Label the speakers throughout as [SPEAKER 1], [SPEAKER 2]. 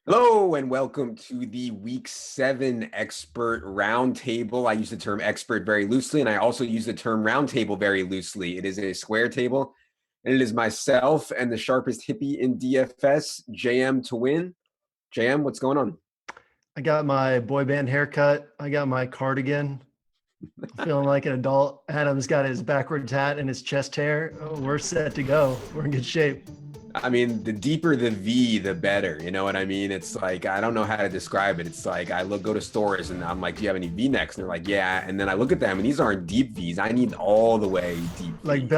[SPEAKER 1] Hello and welcome to the Week 7 Expert Roundtable. I use the term expert very loosely, and I also use the term roundtable very loosely. It is a square table, and it is myself and the sharpest hippie in DFS, JMToWin. JM, what's going on?
[SPEAKER 2] I got my boy band haircut. I got my cardigan. Feeling like an adult. Adam's got his backwards hat and his chest hair. Oh, we're set to go. We're in good shape.
[SPEAKER 1] I mean, the deeper the V, the better. You know what I mean? It's like, I don't know how to describe it. It's like go to stores and I'm like, do you have any V-necks? And they're like, yeah. And then I look at them and these aren't deep Vs. I need all the way deep
[SPEAKER 2] Like
[SPEAKER 1] Vs.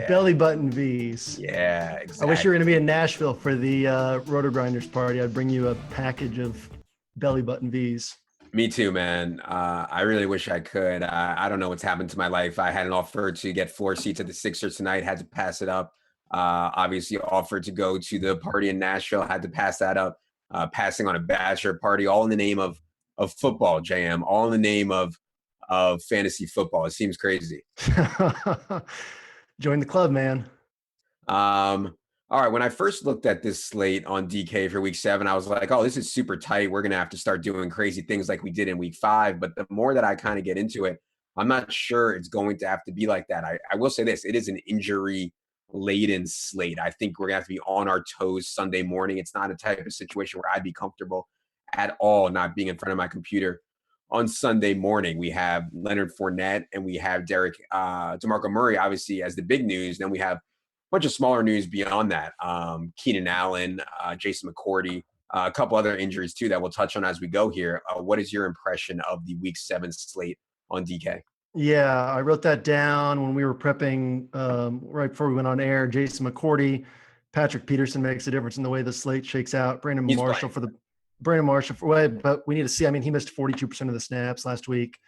[SPEAKER 2] belly button V's.
[SPEAKER 1] Yeah,
[SPEAKER 2] I wish
[SPEAKER 1] exactly.
[SPEAKER 2] you were going to be in Nashville for the RotoGrinders party. I'd bring you a package of belly button V's.
[SPEAKER 1] Me too, man. I really wish I could. I don't know what's happened to my life. I had an offer to get 4 seats at the Sixers tonight, had to pass it up. Obviously offered to go to the party in Nashville, had to pass that up. Passing on a bachelor party, all in the name of football, JM, all in the name of fantasy football. It seems crazy.
[SPEAKER 2] Join the club, man.
[SPEAKER 1] All right, when I first looked at this slate on DK for Week 7, I was like, oh, this is super tight. We're going to have to start doing crazy things like we did in Week 5. But the more that I kind of get into it, I'm not sure it's going to have to be like that. I will say this. It is an injury-laden slate. I think we're going to have to be on our toes Sunday morning. It's not a type of situation where I'd be comfortable at all not being in front of my computer on Sunday morning. We have Leonard Fournette and we have DeMarco Murray, obviously, as the big news. Then we have bunch of smaller news beyond that. Keenan Allen, Jason McCourty, a couple other injuries too that we'll touch on as we go here. What is your impression of the Week 7 slate on DK?
[SPEAKER 2] Yeah, I wrote that down when we were prepping right before we went on air. Jason McCourty, Patrick Peterson makes a difference in the way the slate shakes out. Brandon Marshall but we need to see. I mean, he missed 42% of the snaps last week.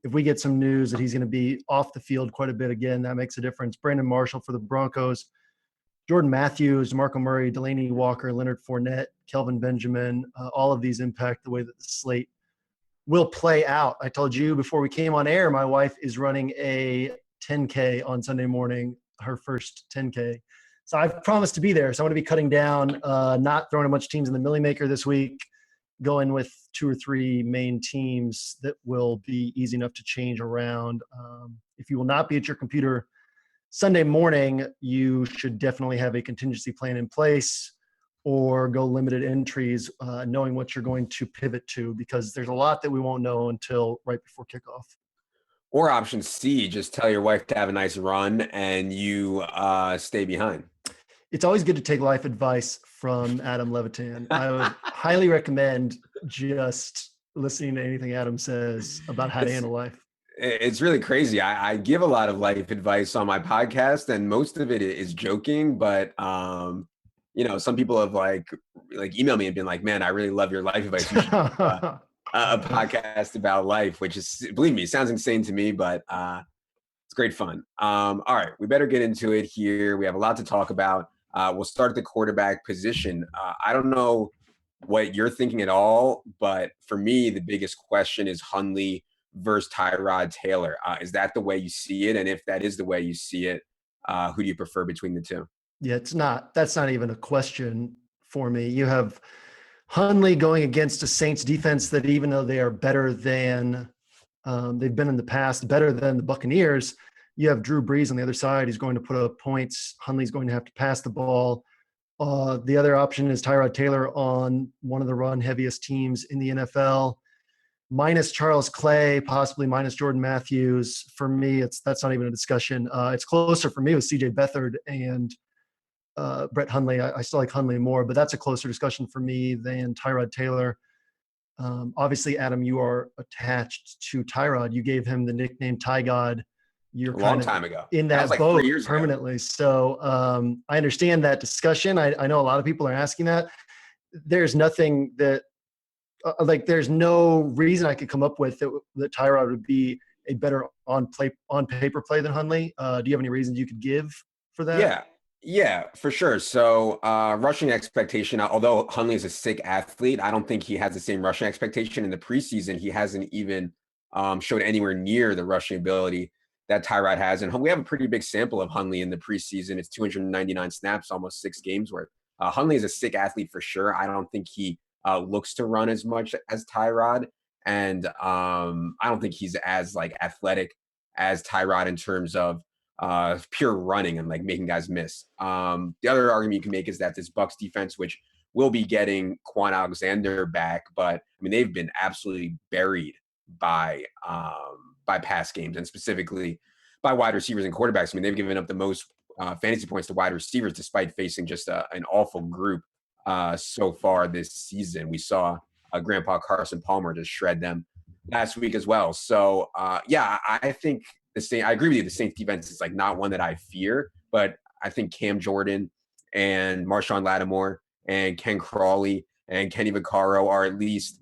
[SPEAKER 2] If we get some news that he's going to be off the field quite a bit again, that makes a difference. Brandon Marshall for the Broncos, Jordan Matthews, DeMarco Murray, Delaney Walker, Leonard Fournette, Kelvin Benjamin, all of these impact the way that the slate will play out. I told you before we came on air, my wife is running a 10K on Sunday morning, her first 10K. So I've promised to be there. So I'm going to be cutting down, not throwing a bunch of teams in the Millie Maker this week, going with 2 or 3 main teams that will be easy enough to change around. If you will not be at your computer Sunday morning, you should definitely have a contingency plan in place or go limited entries, knowing what you're going to pivot to, because there's a lot that we won't know until right before kickoff.
[SPEAKER 1] Or option C, just tell your wife to have a nice run and you stay behind.
[SPEAKER 2] It's always good to take life advice from Adam Levitan. I would highly recommend just listening to anything Adam says about how to handle life.
[SPEAKER 1] It's really crazy. I give a lot of life advice on my podcast, and most of it is joking. But some people have like emailed me and been like, "Man, I really love your life advice. You should do, a podcast about life," which is, believe me, sounds insane to me, but it's great fun. All right, we better get into it here. We have a lot to talk about. We'll start at the quarterback position. I don't know what you're thinking at all, but for me, the biggest question is Hundley versus Tyrod Taylor. Is that the way you see it? And if that is the way you see it, who do you prefer between the two?
[SPEAKER 2] Yeah, that's not even a question for me. You have Hundley going against a Saints defense that, even though they are better than they've been in the past, better than the Buccaneers, you have Drew Brees on the other side. He's going to put up points. Hundley's going to have to pass the ball. The other option is Tyrod Taylor on one of the run heaviest teams in the NFL, minus Charles Clay, possibly minus Jordan Matthews. For me, that's not even a discussion. It's closer for me with CJ Beathard and Brett Hundley. I still like Hundley more, but that's a closer discussion for me than Tyrod Taylor. Obviously, Adam, you are attached to Tyrod. You gave him the nickname Ty God. You're
[SPEAKER 1] a long time ago
[SPEAKER 2] in that
[SPEAKER 1] was like
[SPEAKER 2] boat
[SPEAKER 1] 3 years
[SPEAKER 2] permanently.
[SPEAKER 1] Ago.
[SPEAKER 2] So I understand that discussion. I know a lot of people are asking that. There's nothing that there's no reason I could come up with that Tyrod would be a better on paper play than Hundley. Do you have any reasons you could give for that?
[SPEAKER 1] Yeah, for sure. So rushing expectation, although Hundley is a sick athlete, I don't think he has the same rushing expectation. In the preseason, he hasn't even showed anywhere near the rushing ability that Tyrod has. And we have a pretty big sample of Hundley in the preseason. It's 299 snaps, almost 6 games worth. Hundley is a sick athlete for sure. I don't think he looks to run as much as Tyrod, and I don't think he's as like athletic as Tyrod in terms of pure running and like making guys miss. The other argument you can make is that this Bucs defense, which will be getting Quan Alexander back, but I mean they've been absolutely buried by pass games and specifically by wide receivers and quarterbacks. I mean they've given up the most fantasy points to wide receivers despite facing just an awful group so far this season. We saw Grandpa Carson Palmer just shred them last week as well. So yeah, I think I agree with you. The Saints defense is like not one that I fear, but I think Cam Jordan and Marshawn Lattimore and Ken Crawley and Kenny Vaccaro are at least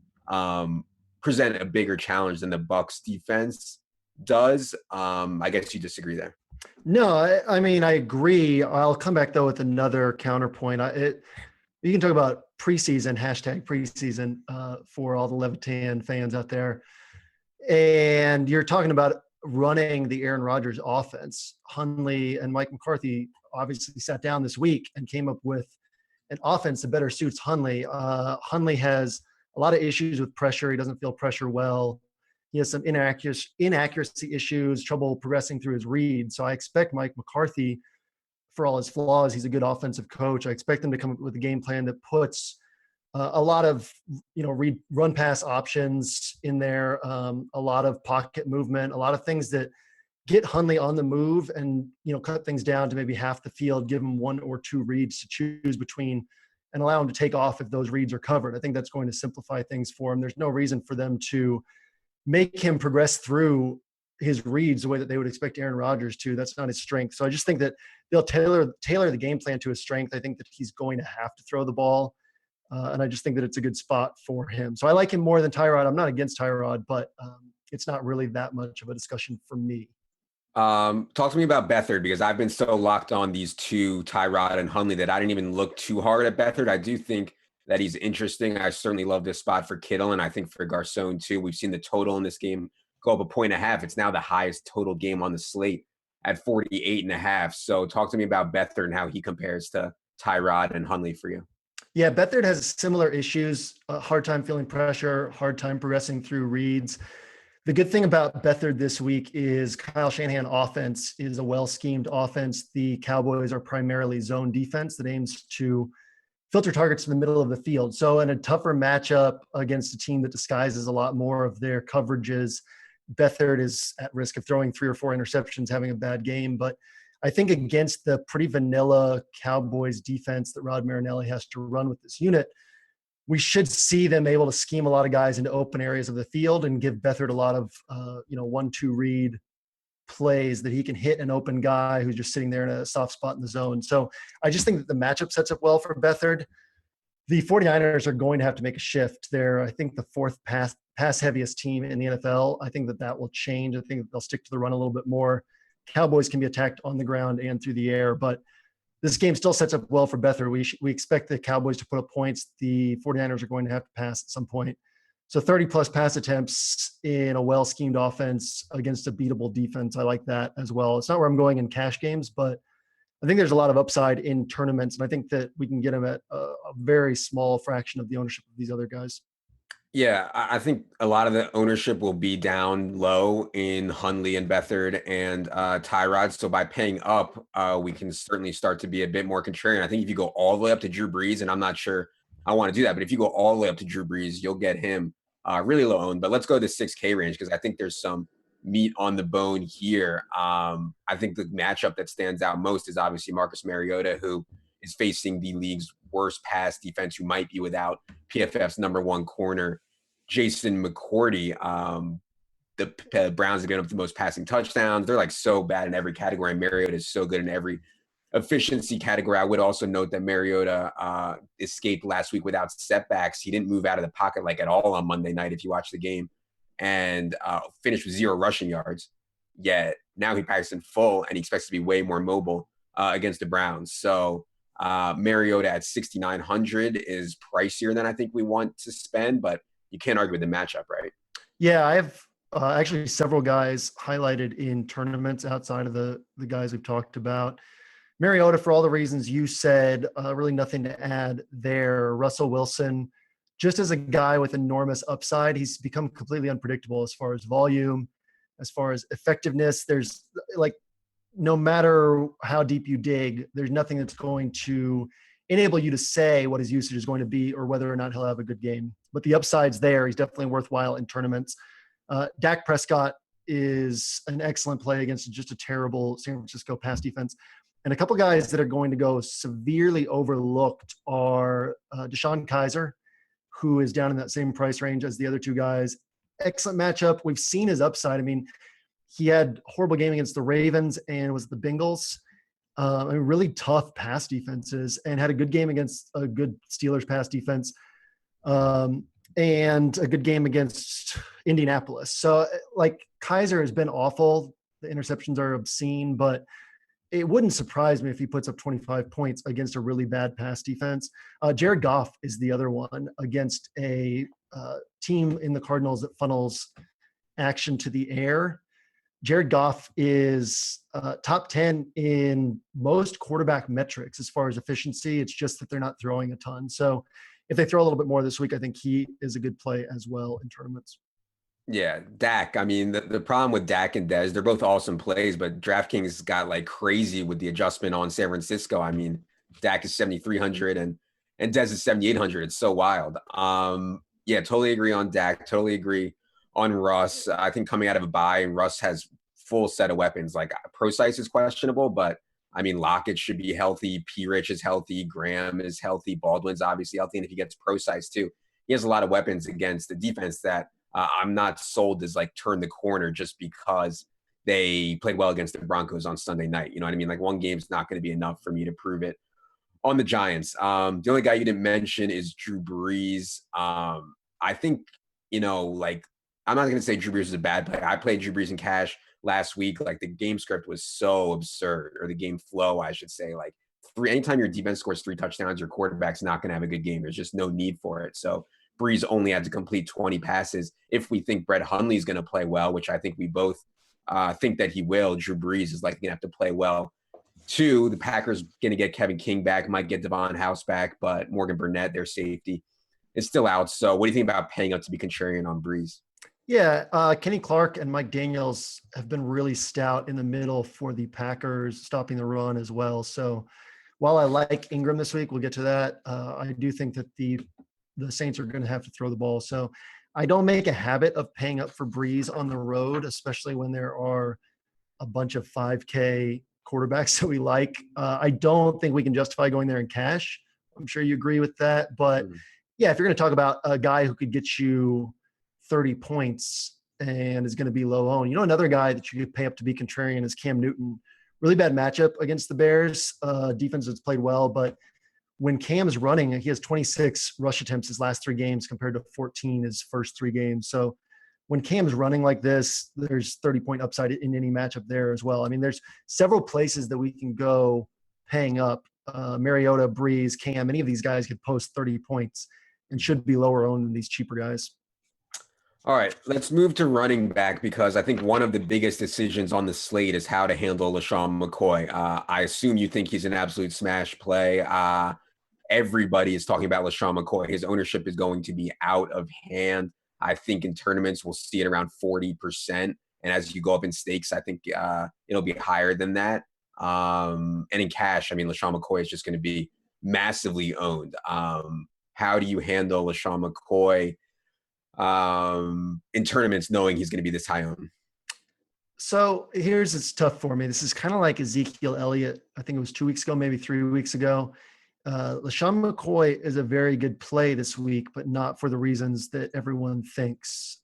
[SPEAKER 1] present a bigger challenge than the Bucs defense does. I guess you disagree there.
[SPEAKER 2] No, I mean, I agree. I'll come back though with another counterpoint. You can talk about preseason, #preseason for all the Levitan fans out there. And you're talking about running the Aaron Rodgers offense. Hundley and Mike McCarthy obviously sat down this week and came up with an offense that better suits Hundley. Hundley has a lot of issues with pressure. He doesn't feel pressure well. He has some inaccuracy issues, trouble progressing through his reads. So I expect Mike McCarthy, for all his flaws, he's a good offensive coach. I expect him to come up with a game plan that puts a lot of run pass options in there, a lot of pocket movement, a lot of things that get Hundley on the move and cut things down to maybe half the field, give him 1 or 2 reads to choose between, and allow him to take off if those reads are covered. I think that's going to simplify things for him. There's no reason for them to make him progress through his reads the way that they would expect Aaron Rodgers to. That's not his strength. So I just think that they'll tailor the game plan to his strength. I think that he's going to have to throw the ball. And I just think that it's a good spot for him. So I like him more than Tyrod. I'm not against Tyrod, but it's not really that much of a discussion for me.
[SPEAKER 1] Talk to me about Beathard, because I've been so locked on these two, Tyrod and Hundley, that I didn't even look too hard at Beathard. I do think that he's interesting. I certainly love this spot for Kittle, and I think for Garcon too. We've seen the total in this game go up 1.5. It's now the highest total game on the slate at 48.5. So talk to me about Beathard and how he compares to Tyrod and Hundley for you.
[SPEAKER 2] Yeah, Beathard has similar issues, a hard time feeling pressure, hard time progressing through reads. The good thing about Beathard this week is Kyle Shanahan offense is a well-schemed offense. The Cowboys are primarily zone defense that aims to filter targets in the middle of the field. So in a tougher matchup against a team that disguises a lot more of their coverages, Beathard is at risk of throwing 3 or 4 interceptions, having a bad game. But I think against the pretty vanilla Cowboys defense that Rod Marinelli has to run with this unit, we should see them able to scheme a lot of guys into open areas of the field and give Beathard a lot of 1-2 read plays that he can hit an open guy who's just sitting there in a soft spot in the zone. So I just think that the matchup sets up well for Beathard. The 49ers are going to have to make a shift. They're, I think, the 4th pass heaviest team in the NFL. I think that will change. I think they'll stick to the run a little bit more. Cowboys can be attacked on the ground and through the air, but this game still sets up well for Beathard. We expect the Cowboys to put up points. The 49ers are going to have to pass at some point. So 30-plus pass attempts in a well-schemed offense against a beatable defense, I like that as well. It's not where I'm going in cash games, but I think there's a lot of upside in tournaments, and I think that we can get them at a very small fraction of the ownership of these other guys.
[SPEAKER 1] Yeah, I think a lot of the ownership will be down low in Hundley and Beathard and Tyrod. So by paying up, we can certainly start to be a bit more contrarian. I think if you go all the way up to Drew Brees, and I'm not sure I want to do that, but if you go all the way up to Drew Brees, you'll get him really low owned. But let's go to the 6K range, because I think there's some meat on the bone here. I think the matchup that stands out most is obviously Marcus Mariota, who is facing the league's worst pass defense, who might be without PFF's #1 corner, Jason McCourty. The Browns have given up the most passing touchdowns. They're like so bad in every category. Mariota is so good in every efficiency category. I would also note that Mariota escaped last week without setbacks. He didn't move out of the pocket like at all on Monday night, if you watch the game, and finished with 0 rushing yards. Yet now he practiced in full, and he expects to be way more mobile against the Browns. So Mariota at 6,900 is pricier than I think we want to spend, but you can't argue with the matchup, right?
[SPEAKER 2] Yeah, I have actually several guys highlighted in tournaments outside of the guys we've talked about. Mariota, for all the reasons you said, really nothing to add there. Russell Wilson, just as a guy with enormous upside, he's become completely unpredictable as far as volume, as far as effectiveness. There's like, no matter how deep you dig, there's nothing that's going to enable you to say what his usage is going to be or whether or not he'll have a good game. But the upside's there. He's definitely worthwhile in tournaments. Dak Prescott is an excellent play against just a terrible San Francisco pass defense. And a couple guys that are going to go severely overlooked are Deshaun Kaiser, who is down in that same price range as the other two guys. Excellent matchup. We've seen his upside. I mean, he had a horrible game against the Ravens and was the Bengals. Really tough pass defenses, and had a good game against a good Steelers pass defense, and a good game against Indianapolis. So, like, Kaiser has been awful. The interceptions are obscene, but it wouldn't surprise me if he puts up 25 points against a really bad pass defense. Jared Goff is the other one against a team in the Cardinals that funnels action to the air. Jared Goff is top 10 in most quarterback metrics as far as efficiency. It's just that they're not throwing a ton. So if they throw a little bit more this week, I think he is a good play as well in tournaments.
[SPEAKER 1] Yeah, Dak. I mean, the problem with Dak and Dez, they're both awesome plays, but DraftKings got like crazy with the adjustment on San Francisco. I mean, Dak is 7,300 and Dez is 7,800. It's so wild. Yeah, totally agree on Dak. Totally agree on Russ. I think coming out of a bye, and Russ has full set of weapons. Like Procise is questionable, but I mean, Lockett should be healthy. P. Rich is healthy. Graham is healthy. Baldwin's obviously healthy. And if he gets Procise too, he has a lot of weapons against the defense that I'm not sold as like turn the corner just because they played well against the Broncos on Sunday night. You know what I mean? Like one game's not going to be enough for me to prove it on the Giants. The only guy you didn't mention is Drew Brees. I think, you know, like I'm not going to say Drew Brees is a bad play. I played Drew Brees in cash last week. Like the game script was so absurd, or the game flow, I should say. Like anytime your defense scores 3 touchdowns, your quarterback's not going to have a good game. There's just no need for it. So Brees only had to complete 20 passes. If we think Brett Hundley is going to play well, which I think we both think that he will, Drew Brees is likely going to have to play well. 2, the Packers going to get Kevin King back, might get Devon House back, but Morgan Burnett, their safety, is still out. So what do you think about paying up to be contrarian on Brees?
[SPEAKER 2] Yeah, Kenny Clark and Mike Daniels have been really stout in the middle for the Packers, stopping the run as well. So while I like Ingram this week, we'll get to that. I do think that the Saints are going to have to throw the ball. So I don't make a habit of paying up for Brees on the road, especially when there are a bunch of 5K quarterbacks that we like. I don't think we can justify going there in cash. I'm sure you agree with that. But yeah, if you're going to talk about a guy who could get you 30 points and is going to be low owned, you know, another guy that you could pay up to be contrarian is Cam Newton. Really bad matchup against the Bears. Defense has played well, but when Cam's running, he has 26 rush attempts his last 3 games compared to 14 his first 3 games. So when Cam's running like this, there's 30-point upside in any matchup there as well. I mean, there's several places that we can go paying up. Mariota, Breeze, Cam, any of these guys could post 30 points and should be lower owned than these cheaper guys.
[SPEAKER 1] All right, let's move to running back, because I think one of the biggest decisions on the slate is how to handle LaShawn McCoy. I assume you think he's an absolute smash play. Everybody is talking about LaShawn McCoy. His ownership is going to be out of hand. I think in tournaments we'll see it around 40%. And as you go up in stakes, I think it'll be higher than that. And in cash, I mean, LaShawn McCoy is just going to be massively owned. How do you handle LaShawn McCoy in tournaments knowing he's going to be this high owned?
[SPEAKER 2] So it's tough for me. This is kind of like Ezekiel Elliott. I think it was 2 weeks ago, maybe 3 weeks ago. LaShawn McCoy is a very good play this week, but not for the reasons that everyone thinks.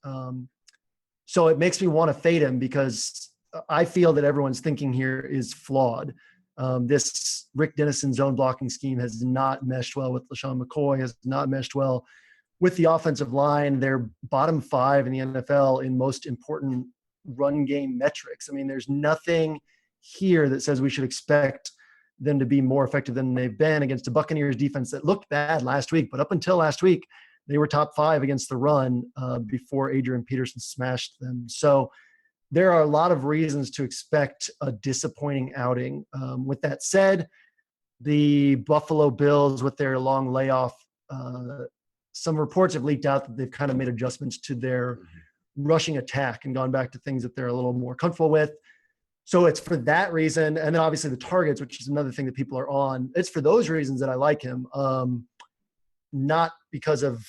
[SPEAKER 2] So it makes me want to fade him because I feel that everyone's thinking here is flawed. This Rick Dennison zone blocking scheme has not meshed well with LaShawn McCoy, has not meshed well with the offensive line. They're bottom 5 in the NFL in most important run game metrics. I mean, there's nothing here that says we should expect them to be more effective than they've been against a Buccaneers defense that looked bad last week. But up until last week, they were top 5 against the run before Adrian Peterson smashed them. So there are a lot of reasons to expect a disappointing outing. With that said, the Buffalo Bills with their long layoff, some reports have leaked out that they've kind of made adjustments to their rushing attack and gone back to things that they're a little more comfortable with. So it's for that reason. And then obviously the targets, which is another thing that people are on. It's for those reasons that I like him, not because of,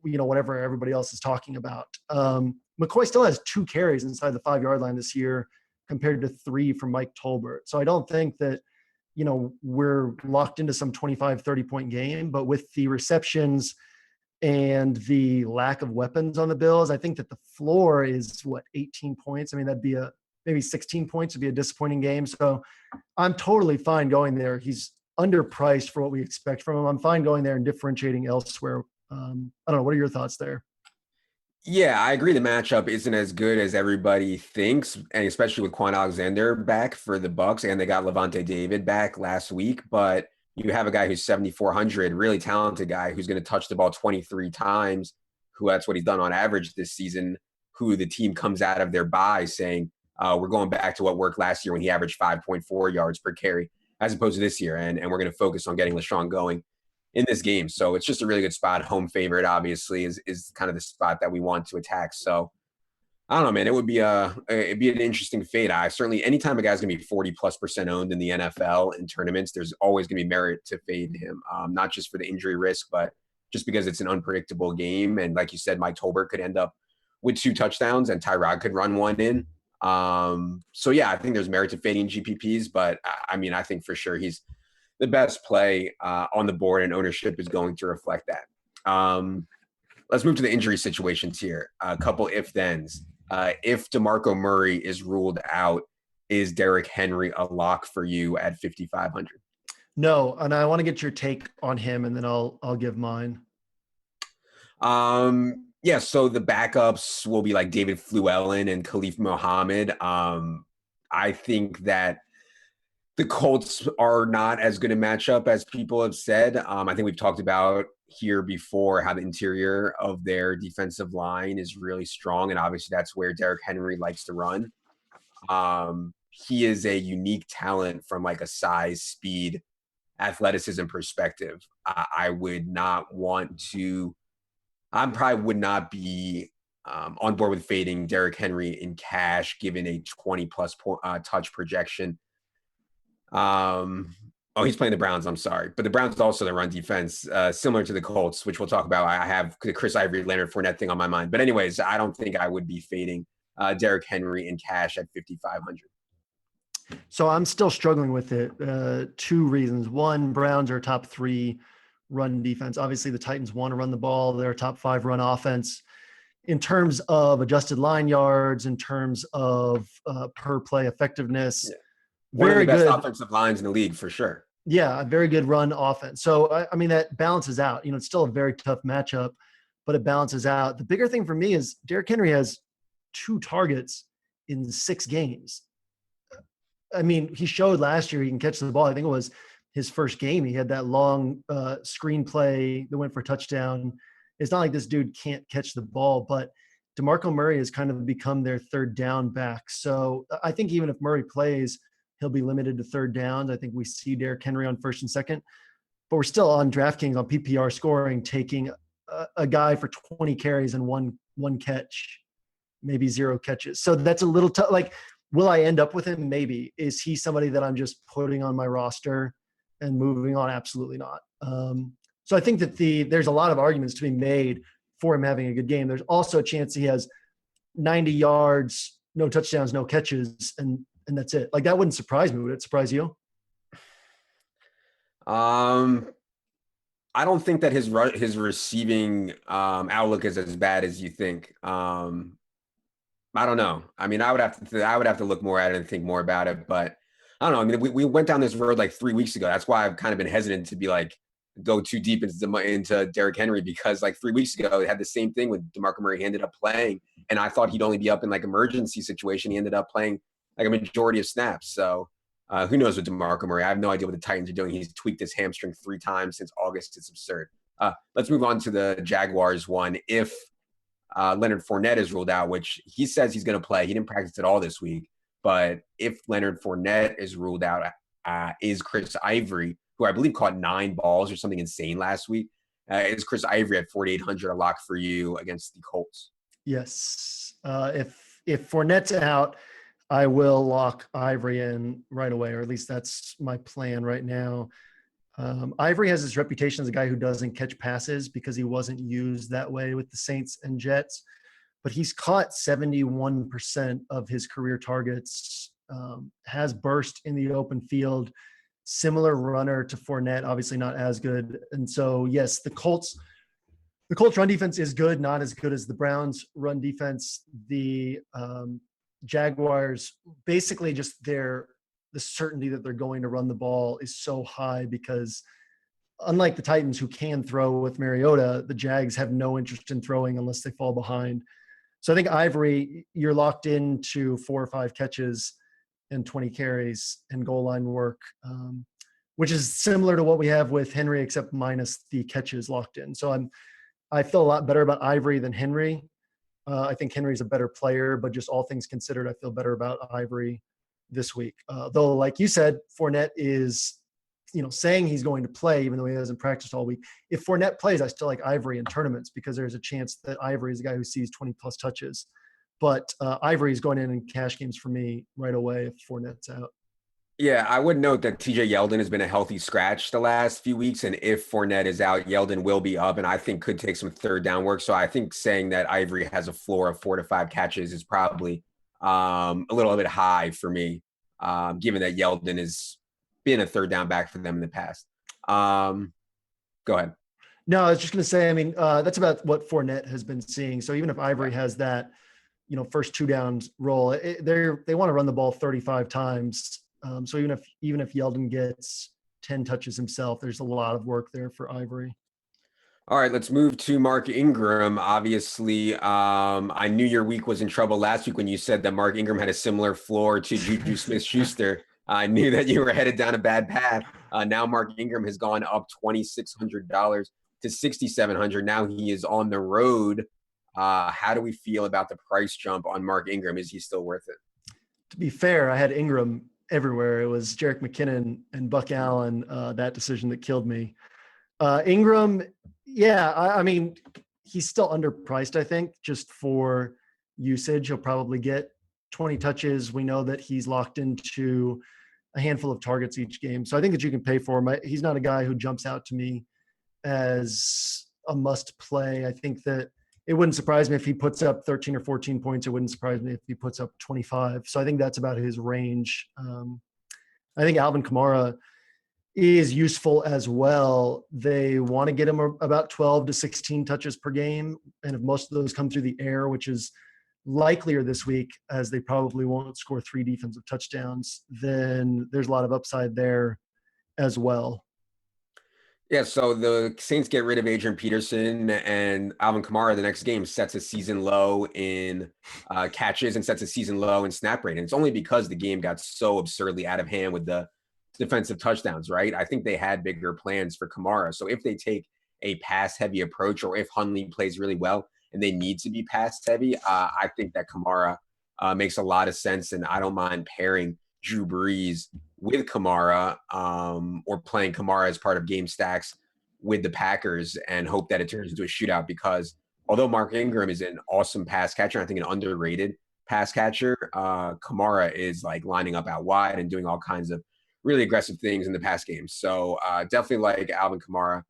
[SPEAKER 2] whatever everybody else is talking about. McCoy still has 2 carries inside the 5-yard line this year compared to 3 from Mike Tolbert. So I don't think that, we're locked into some 25, 30-point game, but with the receptions and the lack of weapons on the Bills, I think that the floor is 18 points. I mean, that'd be maybe 16 points would be a disappointing game. So I'm totally fine going there. He's underpriced for what we expect from him. I'm fine going there and differentiating elsewhere. I don't know. What are your thoughts there?
[SPEAKER 1] Yeah, I agree. The matchup isn't as good as everybody thinks, and especially with Quan Alexander back for the Bucks, and they got Levante David back last week. But you have a guy who's 7,400, really talented guy who's going to touch the ball 23 times, who that's what he's done on average this season, who the team comes out of their bye saying, we're going back to what worked last year when he averaged 5.4 yards per carry, as opposed to this year. And we're going to focus on getting LeSean going in this game. So it's just a really good spot. Home favorite, obviously, is kind of the spot that we want to attack. So I don't know, man. It'd be an interesting fade. I certainly, anytime a guy's going to be 40+% owned in the NFL in tournaments, there's always going to be merit to fade him. Not just for the injury risk, but just because it's an unpredictable game. And like you said, Mike Tolbert could end up with 2 touchdowns and Tyrod could run one in. So yeah, I think there's merit to fading GPPs, but I mean, I think for sure he's the best play on the board, and ownership is going to reflect that. Let's move to the injury situations here. A couple if-thens. If DeMarco Murray is ruled out, is Derrick Henry a lock for you at 5,500?
[SPEAKER 2] No, and I want to get your take on him, and then I'll give mine.
[SPEAKER 1] Yeah, so the backups will be like David Fluellen and Khalif Muhammad. I think that the Colts are not as good a matchup as people have said. I think we've talked about here before how the interior of their defensive line is really strong, and obviously that's where Derrick Henry likes to run. He is a unique talent from like a size, speed, athleticism perspective. I would not want to – I probably would not be on board with fading Derrick Henry in cash given a 20-plus touch projection. He's playing the Browns. I'm sorry. But the Browns also the run defense, similar to the Colts, which we'll talk about. I have the Chris Ivory, Leonard Fournette thing on my mind. But anyways, I don't think I would be fading Derrick Henry in cash at 5,500.
[SPEAKER 2] So I'm still struggling with it. 2 reasons. One, Browns are top 3 run defense. Obviously, the Titans want to run the ball. They're a top 5 run offense. In terms of adjusted line yards, in terms of per play effectiveness,
[SPEAKER 1] one of the best
[SPEAKER 2] good
[SPEAKER 1] offensive lines in the league for sure.
[SPEAKER 2] Yeah, a very good run offense. So, I mean, that balances out. It's still a very tough matchup, but it balances out. The bigger thing for me is Derrick Henry has 2 targets in 6 games. I mean, he showed last year he can catch the ball. I think it was his first game. He had that long screenplay that went for a touchdown. It's not like this dude can't catch the ball, but DeMarco Murray has kind of become their third down back. So I think even if Murray plays, he'll be limited to third downs. I think we see Derrick Henry on first and second, but we're still on DraftKings on PPR scoring, taking a guy for 20 carries and one catch, maybe 0 catches. So that's a little tough. Like, will I end up with him? Maybe. Is he somebody that I'm just putting on my roster and moving on? Absolutely not. So I think that there's a lot of arguments to be made for him having a good game. There's also a chance he has 90 yards, no touchdowns, no catches, and that's it. Like, that wouldn't surprise me. Would it surprise you?
[SPEAKER 1] I don't think that his receiving outlook is as bad as you think. I don't know. I mean, I would have to look more at it and think more about it. But I don't know. I mean, we went down this road like 3 weeks ago. That's why I've kind of been hesitant to be like go too deep into Derrick Henry, because like 3 weeks ago it had the same thing with DeMarco Murray. He ended up playing, and I thought he'd only be up in like emergency situation. He ended up playing like a majority of snaps. So who knows with DeMarco Murray? I have no idea what the Titans are doing. He's tweaked his hamstring 3 times since August. It's absurd. Let's move on to the Jaguars one. If Leonard Fournette is ruled out, which he says he's going to play. He didn't practice at all this week. But if Leonard Fournette is ruled out, is Chris Ivory, who I believe caught 9 balls or something insane last week, is Chris Ivory at 4,800 a lock for you against the Colts?
[SPEAKER 2] Yes. If Fournette's out, I will lock Ivory in right away, or at least that's my plan right now. Ivory has this reputation as a guy who doesn't catch passes because he wasn't used that way with the Saints and Jets, but he's caught 71% of his career targets, has burst in the open field, similar runner to Fournette, obviously not as good. And so, yes, the Colts run defense is good, not as good as the Browns run defense. The Jaguars, basically just the certainty that they're going to run the ball is so high because unlike the Titans who can throw with Mariota, the Jags have no interest in throwing unless they fall behind. So I think Ivory, you're locked into 4 or 5 catches and 20 carries and goal line work, which is similar to what we have with Henry, except minus the catches locked in. So I feel a lot better about Ivory than Henry. I think Henry's a better player, but just all things considered, I feel better about Ivory this week. Though, like you said, Fournette is, saying he's going to play, even though he hasn't practiced all week. If Fournette plays, I still like Ivory in tournaments because there's a chance that Ivory is a guy who sees 20-plus touches. But Ivory is going in cash games for me right away if Fournette's out.
[SPEAKER 1] Yeah, I would note that TJ Yeldon has been a healthy scratch the last few weeks. And if Fournette is out, Yeldon will be up and I think could take some third down work. So I think saying that Ivory has a floor of 4 to 5 catches is probably a little bit high for me, given that Yeldon has been a third down back for them in the past. Go ahead.
[SPEAKER 2] No, I was just going to say, that's about what Fournette has been seeing. So even if Ivory has that, first 2 downs roll, they want to run the ball 35 times. So even if Yeldon gets 10 touches himself, there's a lot of work there for Ivory.
[SPEAKER 1] All right, let's move to Mark Ingram. Obviously, I knew your week was in trouble last week when you said that Mark Ingram had a similar floor to Juju Smith-Schuster. I knew that you were headed down a bad path. Now Mark Ingram has gone up $2,600 to $6,700. Now he is on the road. How do we feel about the price jump on Mark Ingram? Is he still worth it?
[SPEAKER 2] To be fair, I had Ingram everywhere. It was Jerick McKinnon and Buck Allen, that decision that killed me. Ingram, yeah, he's still underpriced, I think, just for usage. He'll probably get 20 touches. We know that he's locked into a handful of targets each game. So I think that you can pay for him. He's not a guy who jumps out to me as a must play. I think that it wouldn't surprise me if he puts up 13 or 14 points. It wouldn't surprise me if he puts up 25. So I think that's about his range. I think Alvin Kamara is useful as well. They want to get him about 12 to 16 touches per game. And if most of those come through the air, which is likelier this week, as they probably won't score 3 defensive touchdowns, then there's a lot of upside there as well.
[SPEAKER 1] Yeah, so the Saints get rid of Adrian Peterson and Alvin Kamara the next game sets a season low in catches and sets a season low in snap rate. And it's only because the game got so absurdly out of hand with the defensive touchdowns, right? I think they had bigger plans for Kamara. So if they take a pass-heavy approach or if Hundley plays really well and they need to be pass-heavy, I think that Kamara makes a lot of sense. And I don't mind pairing Drew Brees with Kamara or playing Kamara as part of game stacks with the Packers and hope that it turns into a shootout because although Mark Ingram is an awesome pass catcher, I think an underrated pass catcher, Kamara is like lining up out wide and doing all kinds of really aggressive things in the pass game. So definitely like Alvin Kamara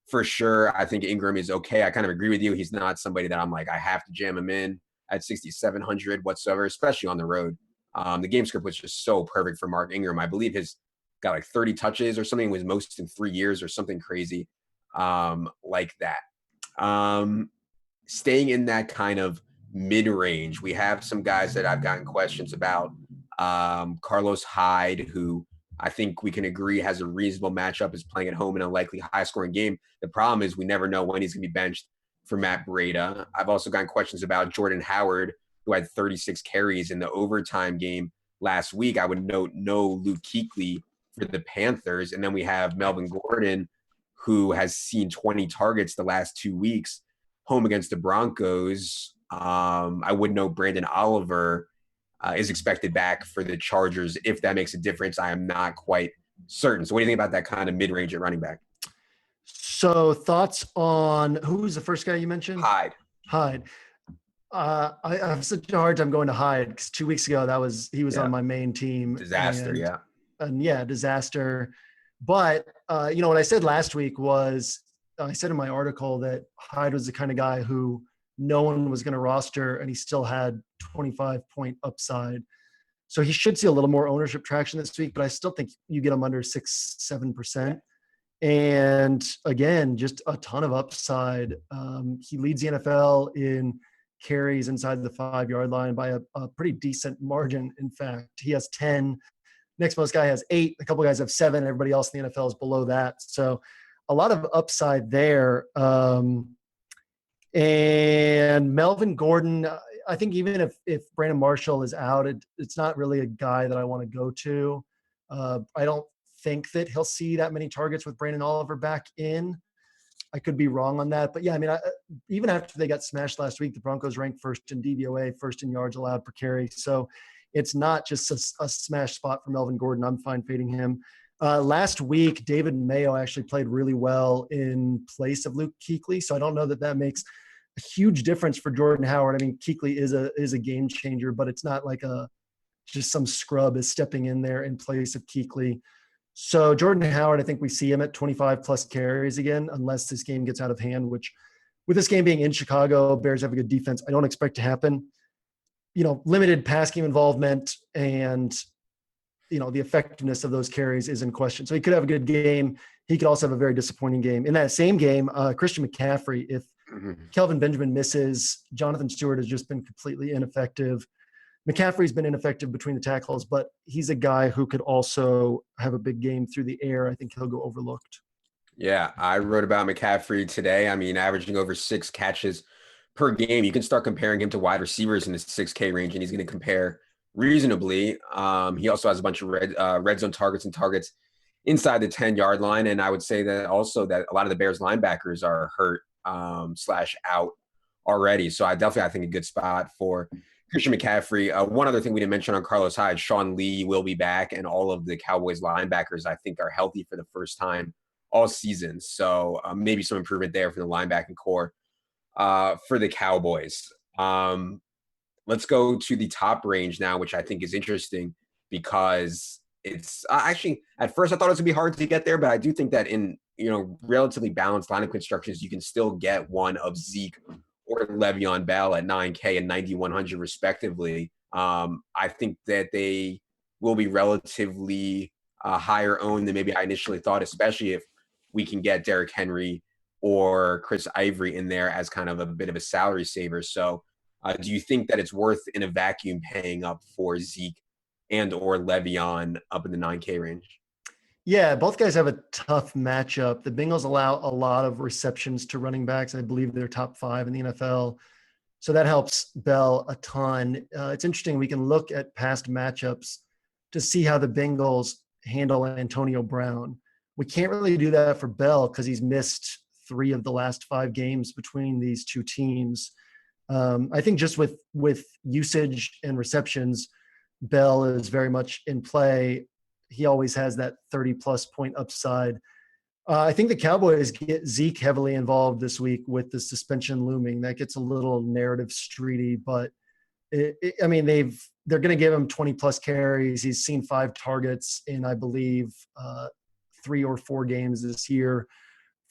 [SPEAKER 1] for sure. I think Ingram is okay. I kind of agree with you. He's not somebody that I'm like, I have to jam him in at 6,700 whatsoever, especially on the road. The game script was just so perfect for Mark Ingram. I believe his got like 30 touches or something, was most in 3 years or something crazy like that. Staying in that kind of mid-range, we have some guys that I've gotten questions about. Carlos Hyde, who I think we can agree has a reasonable matchup, is playing at home in a likely high-scoring game. The problem is we never know when he's going to be benched for Matt Breida. I've also gotten questions about Jordan Howard, who had 36 carries in the overtime game last week. I would note no Luke Kuechly for the Panthers. And then we have Melvin Gordon, who has seen 20 targets the last 2 weeks, home against the Broncos. I would know Brandon Oliver is expected back for the Chargers. If that makes a difference, I am not quite certain. So what do you think about that kind of mid-range at running back?
[SPEAKER 2] So thoughts on who's the first guy you mentioned?
[SPEAKER 1] Hyde.
[SPEAKER 2] Hyde. I have such a hard time going to Hyde because 2 weeks ago he was on my main team.
[SPEAKER 1] Disaster,
[SPEAKER 2] and disaster. But what I said last week was I said in my article that Hyde was the kind of guy who no one was going to roster, and he still had 25-point upside. So he should see a little more ownership traction this week, but I still think you get him under 6-7%. And again, just a ton of upside. He leads the NFL in carries inside the 5-yard line by a pretty decent margin. In fact, he has 10. Next most guy has 8. A couple guys have 7. Everybody else in the NFL is below that. So a lot of upside there. And Melvin Gordon, I think even if Brandon Marshall is out, it's not really a guy that I want to go to. I don't think that he'll see that many targets with Brandon Oliver back in. I could be wrong on that. But yeah, I mean, even after they got smashed last week, the Broncos ranked first in DVOA, first in yards allowed per carry. So it's not just a smash spot for Melvin Gordon. I'm fine fading him. Last week, David Mayo actually played really well in place of Luke Kuechly. So I don't know that makes a huge difference for Jordan Howard. I mean, Kuechly is a game changer, but it's not like just some scrub is stepping in there in place of Kuechly. So Jordan Howard, I think we see him at 25 plus carries again, unless this game gets out of hand, which with this game being in Chicago, Bears have a good defense. I don't expect to happen. Limited pass game involvement and, the effectiveness of those carries is in question. So he could have a good game. He could also have a very disappointing game. In that same game, Christian McCaffrey, if Kelvin Benjamin misses, Jonathan Stewart has just been completely ineffective. McCaffrey's been ineffective between the tackles, but he's a guy who could also have a big game through the air. I think he'll go overlooked.
[SPEAKER 1] Yeah, I wrote about McCaffrey today. I mean, averaging over 6 catches per game. You can start comparing him to wide receivers in the 6K range, and he's going to compare reasonably. He also has a bunch of red zone targets and targets inside the 10-yard line. And I would say that also that a lot of the Bears linebackers are hurt / out already. So I think a good spot for Christian McCaffrey. One other thing we didn't mention on Carlos Hyde, Sean Lee will be back, and all of the Cowboys linebackers, I think, are healthy for the first time all season. So maybe some improvement there for the linebacking core for the Cowboys. Let's go to the top range now, which I think is interesting because it's actually, at first I thought it was going to be hard to get there, but I do think that in, relatively balanced lineup constructions, you can still get one of Zeke or Le'Veon Bell at 9K and 9,100 respectively. I think that they will be relatively higher owned than maybe I initially thought, especially if we can get Derrick Henry or Chris Ivory in there as kind of a bit of a salary saver. So do you think that it's worth in a vacuum paying up for Zeke and or Le'Veon up in the 9K range?
[SPEAKER 2] Yeah, both guys have a tough matchup. The Bengals allow a lot of receptions to running backs. I believe they're top 5 in the NFL. So that helps Bell a ton. It's interesting. We can look at past matchups to see how the Bengals handle Antonio Brown. We can't really do that for Bell because he's missed 3 of the last 5 games between these two teams. I think just with usage and receptions, Bell is very much in play. He always has that 30-plus point upside. I think the Cowboys get Zeke heavily involved this week with the suspension looming. That gets a little narrative streety, but they're going to give him 20-plus carries. He's seen 5 targets in, I believe, 3 or 4 games this year.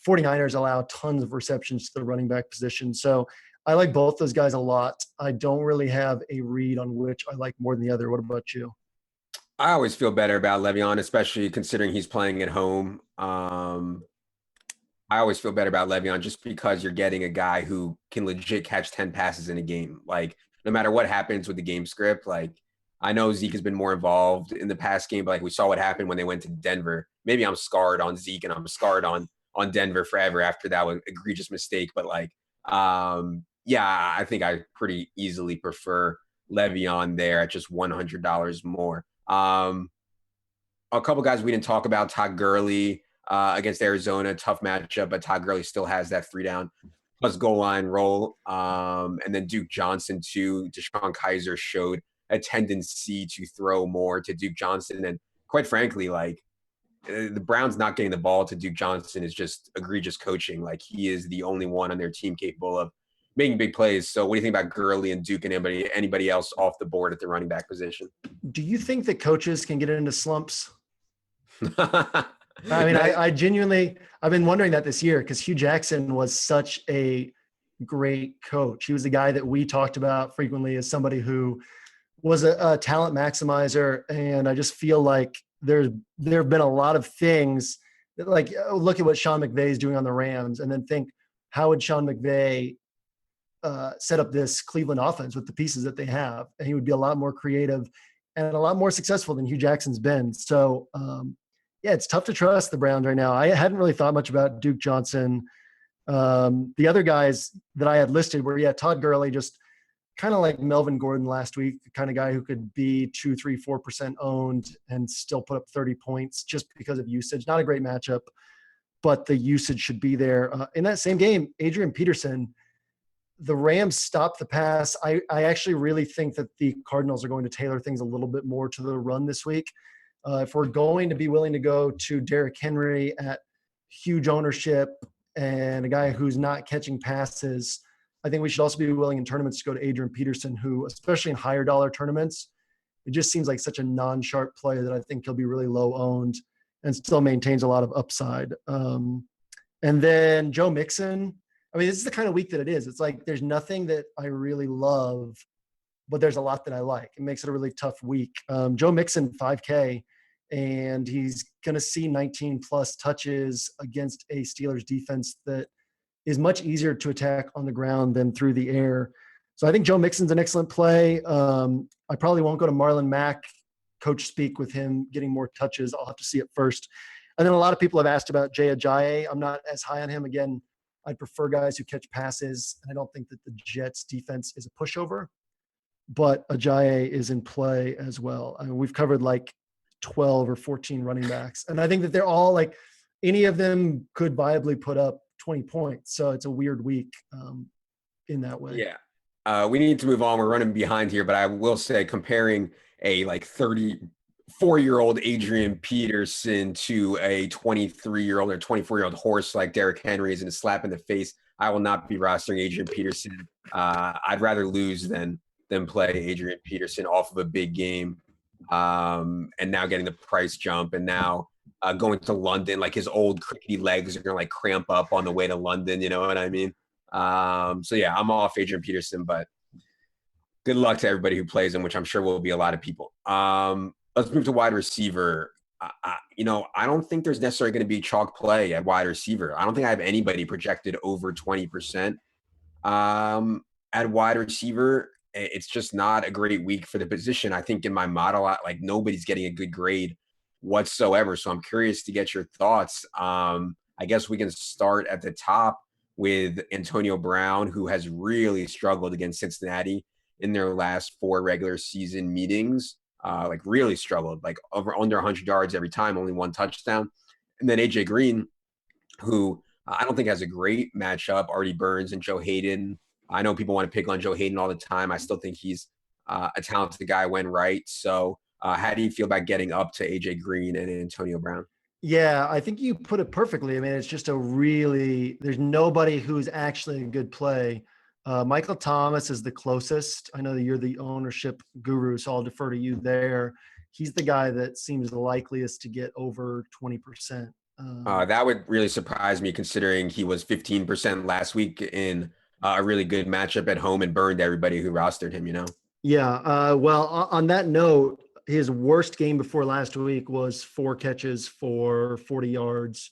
[SPEAKER 2] 49ers allow tons of receptions to the running back position. So I like both those guys a lot. I don't really have a read on which I like more than the other. What about you?
[SPEAKER 1] I always feel better about Le'Veon, especially considering he's playing at home. I always feel better about Le'Veon just because you're getting a guy who can legit catch 10 passes in a game. Like, no matter what happens with the game script, like, I know Zeke has been more involved in the past game, but like we saw what happened when they went to Denver. Maybe I'm scarred on Zeke and I'm scarred on Denver forever after that egregious mistake. But like, yeah, I think I pretty easily prefer Le'Veon there at just $100 more. A couple guys we didn't talk about, Todd Gurley against Arizona, tough matchup, but Todd Gurley still has that 3-down plus goal line role. And then Duke Johnson too. Deshaun Kaiser showed a tendency to throw more to Duke Johnson. And quite frankly, like the Browns not getting the ball to Duke Johnson is just egregious coaching. Like he is the only one on their team capable of making big plays. So what do you think about Gurley and Duke and anybody else off the board at the running back position?
[SPEAKER 2] Do you think that coaches can get into slumps? I mean, I genuinely, I've been wondering that this year because Hugh Jackson was such a great coach. He was the guy that we talked about frequently as somebody who was a talent maximizer. And I just feel like there have been a lot of things that, like, look at what Sean McVay is doing on the Rams and then think, how would Sean McVay set up this Cleveland offense with the pieces that they have? And he would be a lot more creative and a lot more successful than Hugh Jackson's been. So, yeah, it's tough to trust the Browns right now. I hadn't really thought much about Duke Johnson. The other guys that I had listed were, Todd Gurley, just kind of like Melvin Gordon last week, the kind of guy who could be 2, 3, 4% owned and still put up 30 points just because of usage. Not a great matchup, but the usage should be there. In that same game, Adrian Peterson, the Rams stopped the pass. I actually really think that the Cardinals are going to tailor things a little bit more to the run this week. If we're going to be willing to go to Derrick Henry at huge ownership and a guy who's not catching passes, I think we should also be willing in tournaments to go to Adrian Peterson, who, especially in higher dollar tournaments, it just seems like such a non-sharp play that I think he'll be really low owned and still maintains a lot of upside. And then Joe Mixon, I mean, this is the kind of week that it is. It's like there's nothing that I really love, but there's a lot that I like. It makes it a really tough week. Joe Mixon, 5K, and he's going to see 19-plus touches against a Steelers defense that is much easier to attack on the ground than through the air. So I think Joe Mixon's an excellent play. I probably won't go to Marlon Mack, coach speak with him getting more touches. I'll have to see it first. And then a lot of people have asked about Jay Ajayi. I'm not as high on him. Again, I'd prefer guys who catch passes, and I don't think that the Jets defense is a pushover. But Ajayi is in play as well. I mean, we've covered like 12 or 14 running backs, and I think that they're all like, any of them could viably put up 20 points. So it's a weird week in that way.
[SPEAKER 1] Yeah. We need to move on. We're running behind here, but I will say comparing a like 34-year-old Adrian Peterson to a 23-year-old or 24-year-old horse like Derrick Henry isn't a slap in the face. I will not be rostering Adrian Peterson. I'd rather lose than play Adrian Peterson off of a big game. And now getting the price jump, and now going to London, like his old crickety legs are gonna like cramp up on the way to London. You know what I mean? So yeah, I'm off Adrian Peterson, but good luck to everybody who plays him, which I'm sure will be a lot of people. Let's move to wide receiver. I don't think there's necessarily going to be chalk play at wide receiver. I don't think I have anybody projected over 20% at wide receiver. It's just not a great week for the position. I think in my model, like nobody's getting a good grade whatsoever. So I'm curious to get your thoughts. I guess we can start at the top with Antonio Brown, who has really struggled against Cincinnati in their last 4 regular season meetings. Like really struggled, like under 100 yards every time, only 1 touchdown. And then AJ Green, who I don't think has a great matchup. Artie Burns and Joe Hayden. I know people want to pick on Joe Hayden all the time. I still think he's a talented guy when right. So how do you feel about getting up to AJ Green and Antonio Brown?
[SPEAKER 2] Yeah, I think you put it perfectly. I mean, it's just there's nobody who's actually a good play. Michael Thomas is the closest. I know that you're the ownership guru, so I'll defer to you there. He's the guy that seems the likeliest to get over 20%.
[SPEAKER 1] That would really surprise me, considering he was 15% last week in a really good matchup at home and burned everybody who rostered him,
[SPEAKER 2] Yeah. Well, on that note, his worst game before last week was 4 catches for 40 yards.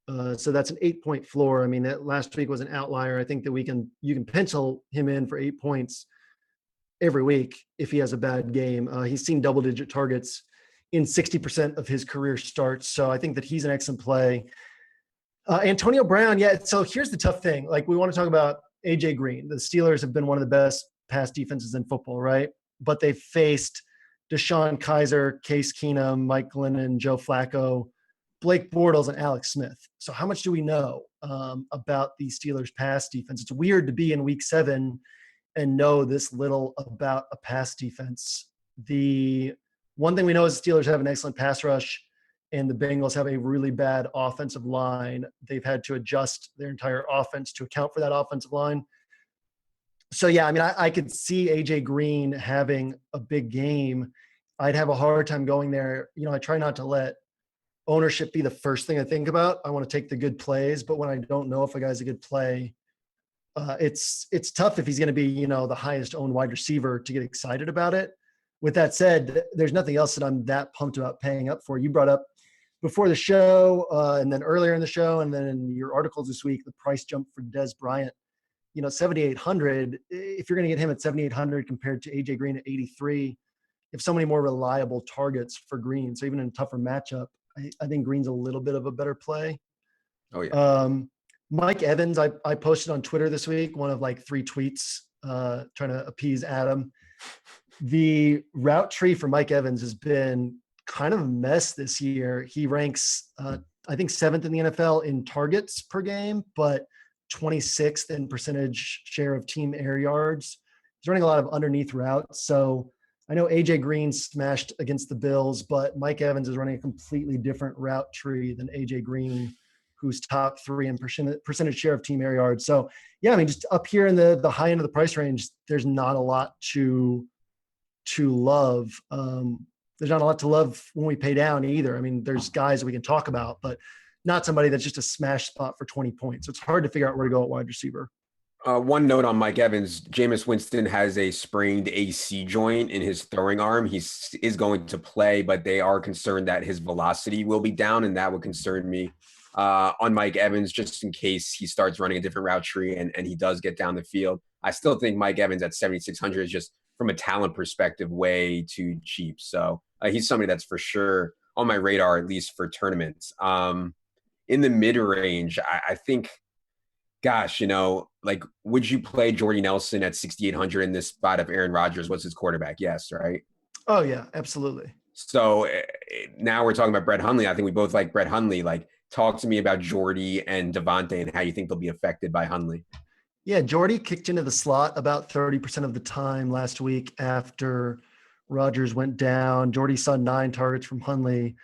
[SPEAKER 2] So that's an 8-point floor. I mean, that last week was an outlier. I think that you can pencil him in for 8 points every week if he has a bad game. He's seen double-digit targets in 60% of his career starts. So I think that he's an excellent play. Antonio Brown, yeah. So here's the tough thing. Like, we want to talk about AJ Green. The Steelers have been one of the best pass defenses in football, right? But they faced Deshaun Kaiser, Case Keenum, Mike Glennon, Joe Flacco, Blake Bortles, and Alex Smith. So how much do we know? about the Steelers' pass defense. It's weird to be in Week 7 and know this little about a pass defense. The one thing we know is the Steelers have an excellent pass rush, and the Bengals have a really bad offensive line. They've had to adjust their entire offense to account for that offensive line. So, yeah, I mean, I could see A.J. Green having a big game. I'd have a hard time going there. I try not to let ownership be the first thing I think about. I want to take the good plays, but when I don't know if a guy's a good play, it's tough if he's going to be, the highest owned wide receiver to get excited about it. With that said, there's nothing else that I'm that pumped about paying up for. You brought up before the show and then earlier in the show and then in your articles this week, the price jump for Des Bryant, 7,800. If you're going to get him at 7,800 compared to A.J. Green at 83, you have so many more reliable targets for Green. So even in a tougher matchup, I think Green's a little bit of a better play.
[SPEAKER 1] Oh, yeah.
[SPEAKER 2] Mike Evans, I posted on Twitter this week, one of like 3 tweets trying to appease Adam. The route tree for Mike Evans has been kind of a mess this year. He ranks, I think, 7th in the NFL in targets per game, but 26th in percentage share of team air yards. He's running a lot of underneath routes. So I know A.J. Green smashed against the Bills, but Mike Evans is running a completely different route tree than A.J. Green, who's top 3 in percentage share of team air yards. So, yeah, I mean, just up here in the high end of the price range, there's not a lot to love. There's not a lot to love when we pay down either. I mean, there's guys that we can talk about, but not somebody that's just a smash spot for 20 points. So it's hard to figure out where to go at wide receiver.
[SPEAKER 1] One note on Mike Evans, Jameis Winston has a sprained AC joint in his throwing arm. He is going to play, but they are concerned that his velocity will be down, and that would concern me on Mike Evans just in case he starts running a different route tree and he does get down the field. I still think Mike Evans at 7,600 is just, from a talent perspective, way too cheap. So he's somebody that's for sure on my radar, at least for tournaments. In the mid-range, I think – gosh, would you play Jordy Nelson at 6,800 in this spot if Aaron Rodgers was his quarterback? Yes, right?
[SPEAKER 2] Oh, yeah, absolutely.
[SPEAKER 1] So now we're talking about Brett Hundley. I think we both like Brett Hundley. Talk to me about Jordy and Devontae and how you think they'll be affected by Hundley.
[SPEAKER 2] Yeah, Jordy kicked into the slot about 30% of the time last week after Rodgers went down. Jordy saw 9 targets from Hundley.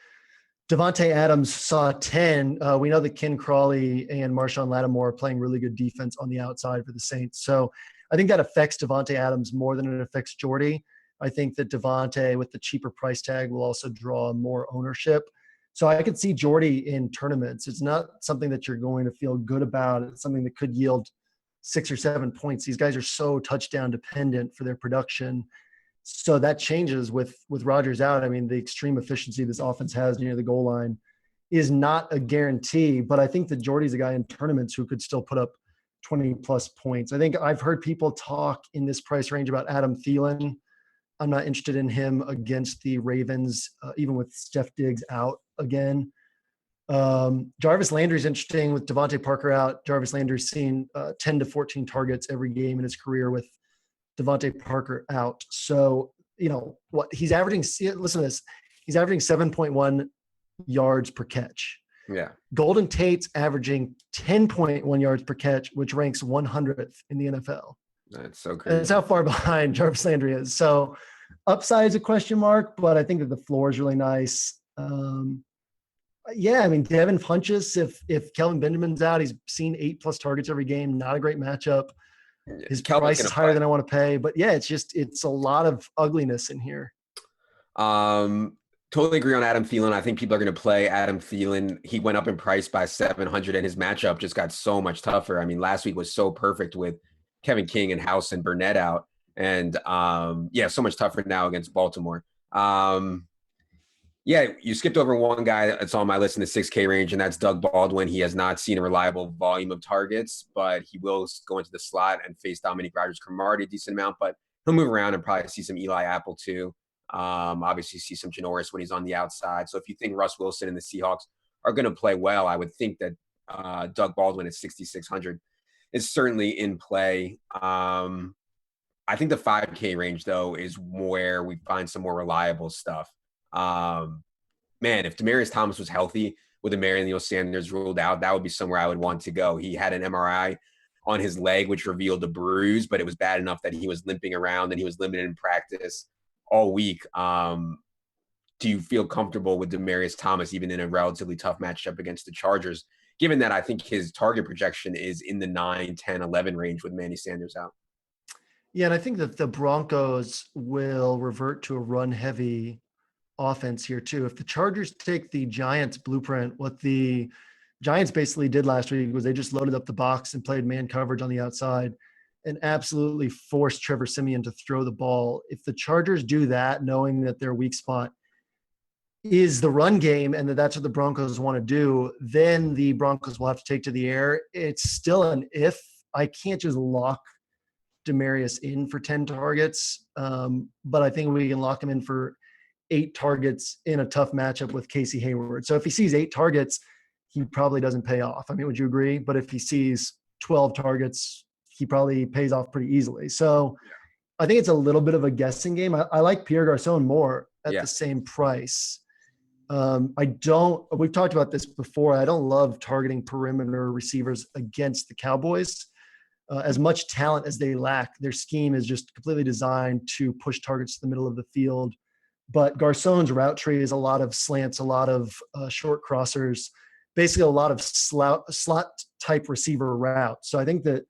[SPEAKER 2] Devontae Adams saw 10. We know that Ken Crawley and Marshawn Lattimore are playing really good defense on the outside for the Saints. So I think that affects Devontae Adams more than it affects Jordy. I think that Devontae, with the cheaper price tag, will also draw more ownership. So I could see Jordy in tournaments. It's not something that you're going to feel good about. It's something that could yield 6 or 7 points. These guys are so touchdown dependent for their production. So that changes with Rodgers out. I mean, the extreme efficiency this offense has near the goal line is not a guarantee, but I think that Jordy's a guy in tournaments who could still put up 20-plus points. I think I've heard people talk in this price range about Adam Thielen. I'm not interested in him against the Ravens, even with Steph Diggs out again. Jarvis Landry's interesting with Devontae Parker out. Jarvis Landry's seen 10 to 14 targets every game in his career with Devontae Parker out. So, what he's averaging, listen to this, he's averaging 7.1 yards per catch.
[SPEAKER 1] Yeah.
[SPEAKER 2] Golden Tate's averaging 10.1 yards per catch, which ranks 100th in the NFL.
[SPEAKER 1] That's so crazy.
[SPEAKER 2] That's how far behind Jarvis Landry is. So upside is a question mark, but I think that the floor is really nice. Yeah, I mean, Devin Funchess, if Kelvin Benjamin's out, he's seen 8+ targets every game. Not a great matchup. His price is higher than I want to pay. But, yeah, it's a lot of ugliness in here.
[SPEAKER 1] Totally agree on Adam Thielen. I think people are going to play Adam Thielen. He went up in price by 700, and his matchup just got so much tougher. I mean, last week was so perfect with Kevin King and House and Burnett out. And, so much tougher now against Baltimore. Yeah, you skipped over one guy that's on my list in the 6K range, and that's Doug Baldwin. He has not seen a reliable volume of targets, but he will go into the slot and face Dominique Rodgers-Cromartie a decent amount, but he'll move around and probably see some Eli Apple too. Obviously see some Janoris when he's on the outside. So if you think Russ Wilson and the Seahawks are going to play well, I would think that Doug Baldwin at 6,600 is certainly in play. I think the 5K range, though, is where we find some more reliable stuff. Man, if Demaryius Thomas was healthy, with Emmanuel Sanders ruled out, that would be somewhere I would want to go. He had an MRI on his leg, which revealed a bruise, but it was bad enough that he was limping around and he was limited in practice all week. Do you feel comfortable with Demaryius Thomas, even in a relatively tough matchup against the Chargers, given that I think his target projection is in the 9, 10, 11 range with Manny Sanders out?
[SPEAKER 2] Yeah, and I think that the Broncos will revert to a run-heavy offense here too. If the Chargers take the Giants blueprint, what the Giants basically did last week was they just loaded up the box and played man coverage on the outside and absolutely forced Trevor Siemian to throw the ball. If the Chargers do that, knowing that their weak spot is the run game and that's what the Broncos want to do, then the Broncos will have to take to the air. It's still an if. I can't just lock Demaryius in for 10 targets, but I think we can lock him in for 8 targets in a tough matchup with Casey Hayward. So if he sees 8 targets, he probably doesn't pay off. I mean, would you agree? But if he sees 12 targets, he probably pays off pretty easily. So I think it's a little bit of a guessing game. I like Pierre Garçon more at the same price. We've talked about this before. I don't love targeting perimeter receivers against the Cowboys. As much talent as they lack, their scheme is just completely designed to push targets to the middle of the field. But Garçon's route tree is a lot of slants, a lot of short crossers, basically a lot of slot type receiver routes. So I think that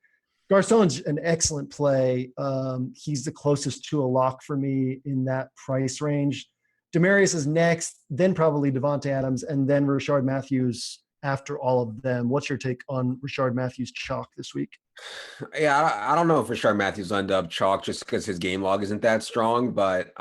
[SPEAKER 2] Garçon's an excellent play. He's the closest to a lock for me in that price range. Demaryius is next, then probably Devontae Adams, and then Rashard Matthews after all of them. What's your take on Rashard Matthews' chalk this week?
[SPEAKER 1] Yeah, I don't know if Rashard Matthews will end up chalk just because his game log isn't that strong, but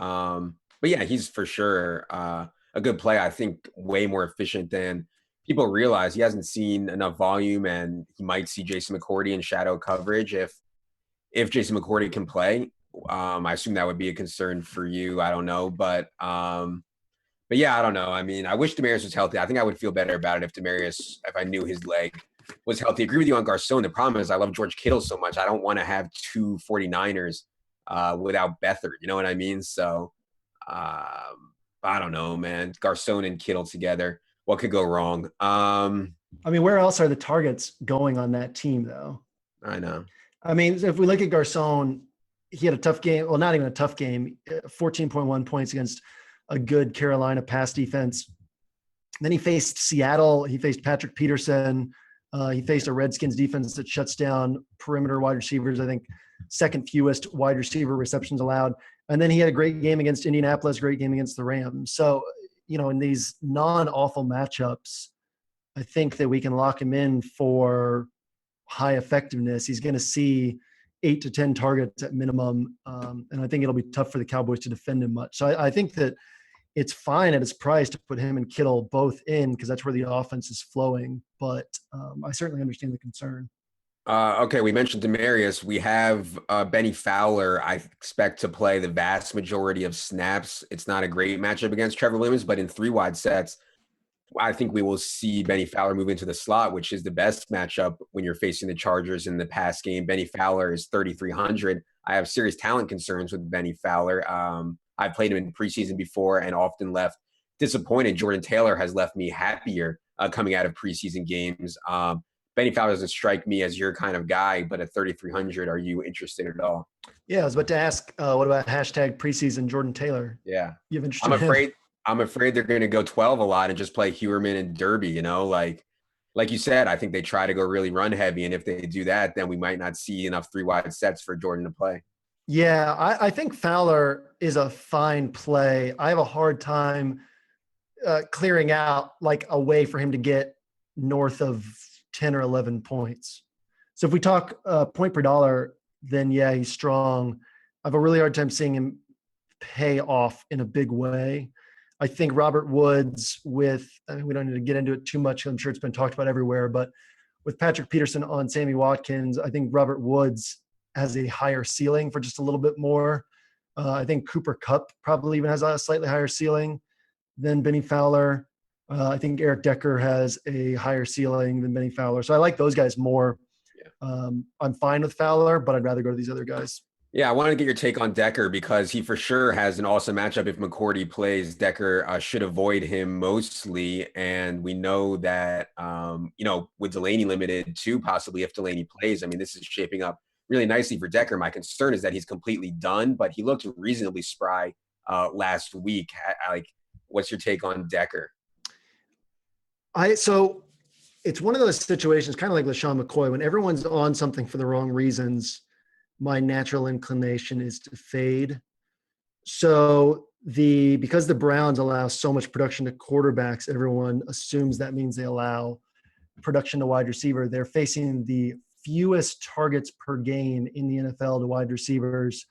[SPEAKER 1] yeah, he's for sure a good play. I think way more efficient than people realize. He hasn't seen enough volume, and he might see Jason McCourty in shadow coverage if Jason McCourty can play. I assume that would be a concern for you. I don't know, but yeah, I don't know. I mean, I wish Demaryius was healthy. I think I would feel better about it if I knew his leg was healthy. I agree with you on Garçon. The problem is I love George Kittle so much. I don't want to have 2 49ers without Beathard. You know what I mean? So I don't know, man. Garçon and Kittle together. What could go wrong?
[SPEAKER 2] I mean, where else are the targets going on that team, though?
[SPEAKER 1] I know.
[SPEAKER 2] I mean, if we look at Garçon, he had a tough game. Well, not even a tough game. 14.1 points against a good Carolina pass defense. Then he faced Seattle. He faced Patrick Peterson. He faced a Redskins defense that shuts down perimeter wide receivers. I think second fewest wide receiver receptions allowed. And then he had a great game against Indianapolis, great game against the Rams. So, in these non-awful matchups, I think that we can lock him in for high effectiveness. He's going to see 8 to 10 targets at minimum. And I think it'll be tough for the Cowboys to defend him much. So I think that it's fine at his price to put him and Kittle both in because that's where the offense is flowing. But I certainly understand the concern.
[SPEAKER 1] Okay, we mentioned Demaryius. We have Benny Fowler. I expect to play the vast majority of snaps. It's not a great matchup against Trevor Williams, but in 3 wide sets, I think we will see Benny Fowler move into the slot, which is the best matchup when you're facing the Chargers in the pass game. Benny Fowler is 3,300. I have serious talent concerns with Benny Fowler. I played him in preseason before and often left disappointed. Jordan Taylor has left me happier coming out of preseason games. Benny Fowler doesn't strike me as your kind of guy, but at 3,300, are you interested at all?
[SPEAKER 2] Yeah, I was about to ask, what about hashtag preseason Jordan Taylor?
[SPEAKER 1] Yeah.
[SPEAKER 2] You have interested
[SPEAKER 1] I'm afraid they're going to go 12 a lot and just play Heuerman and Derby, like you said, I think they try to go really run heavy. And if they do that, then we might not see enough 3 wide sets for Jordan to play.
[SPEAKER 2] Yeah, I think Fowler is a fine play. I have a hard time clearing out like a way for him to get north of 10 or 11 points. So if we talk point per dollar, then yeah, he's strong. I have a really hard time seeing him pay off in a big way. I think Robert Woods we don't need to get into it too much. I'm sure it's been talked about everywhere, but with Patrick Peterson on Sammy Watkins, I think Robert Woods has a higher ceiling for just a little bit more. I think Cooper Kupp probably even has a slightly higher ceiling than Benny Fowler. I think Eric Decker has a higher ceiling than Benny Fowler. So I like those guys more. Yeah. I'm fine with Fowler, but I'd rather go to these other guys.
[SPEAKER 1] Yeah, I wanted to get your take on Decker because he for sure has an awesome matchup. If McCourty plays, Decker should avoid him mostly. And we know that, with Delaney limited too, possibly if Delaney plays, I mean, this is shaping up really nicely for Decker. My concern is that he's completely done, but he looked reasonably spry last week. Like, what's your take on Decker?
[SPEAKER 2] So it's one of those situations, kind of like LaShawn McCoy, when everyone's on something for the wrong reasons, my natural inclination is to fade. So because the Browns allow so much production to quarterbacks, everyone assumes that means they allow production to wide receiver. They're facing the fewest targets per game in the NFL to wide receivers.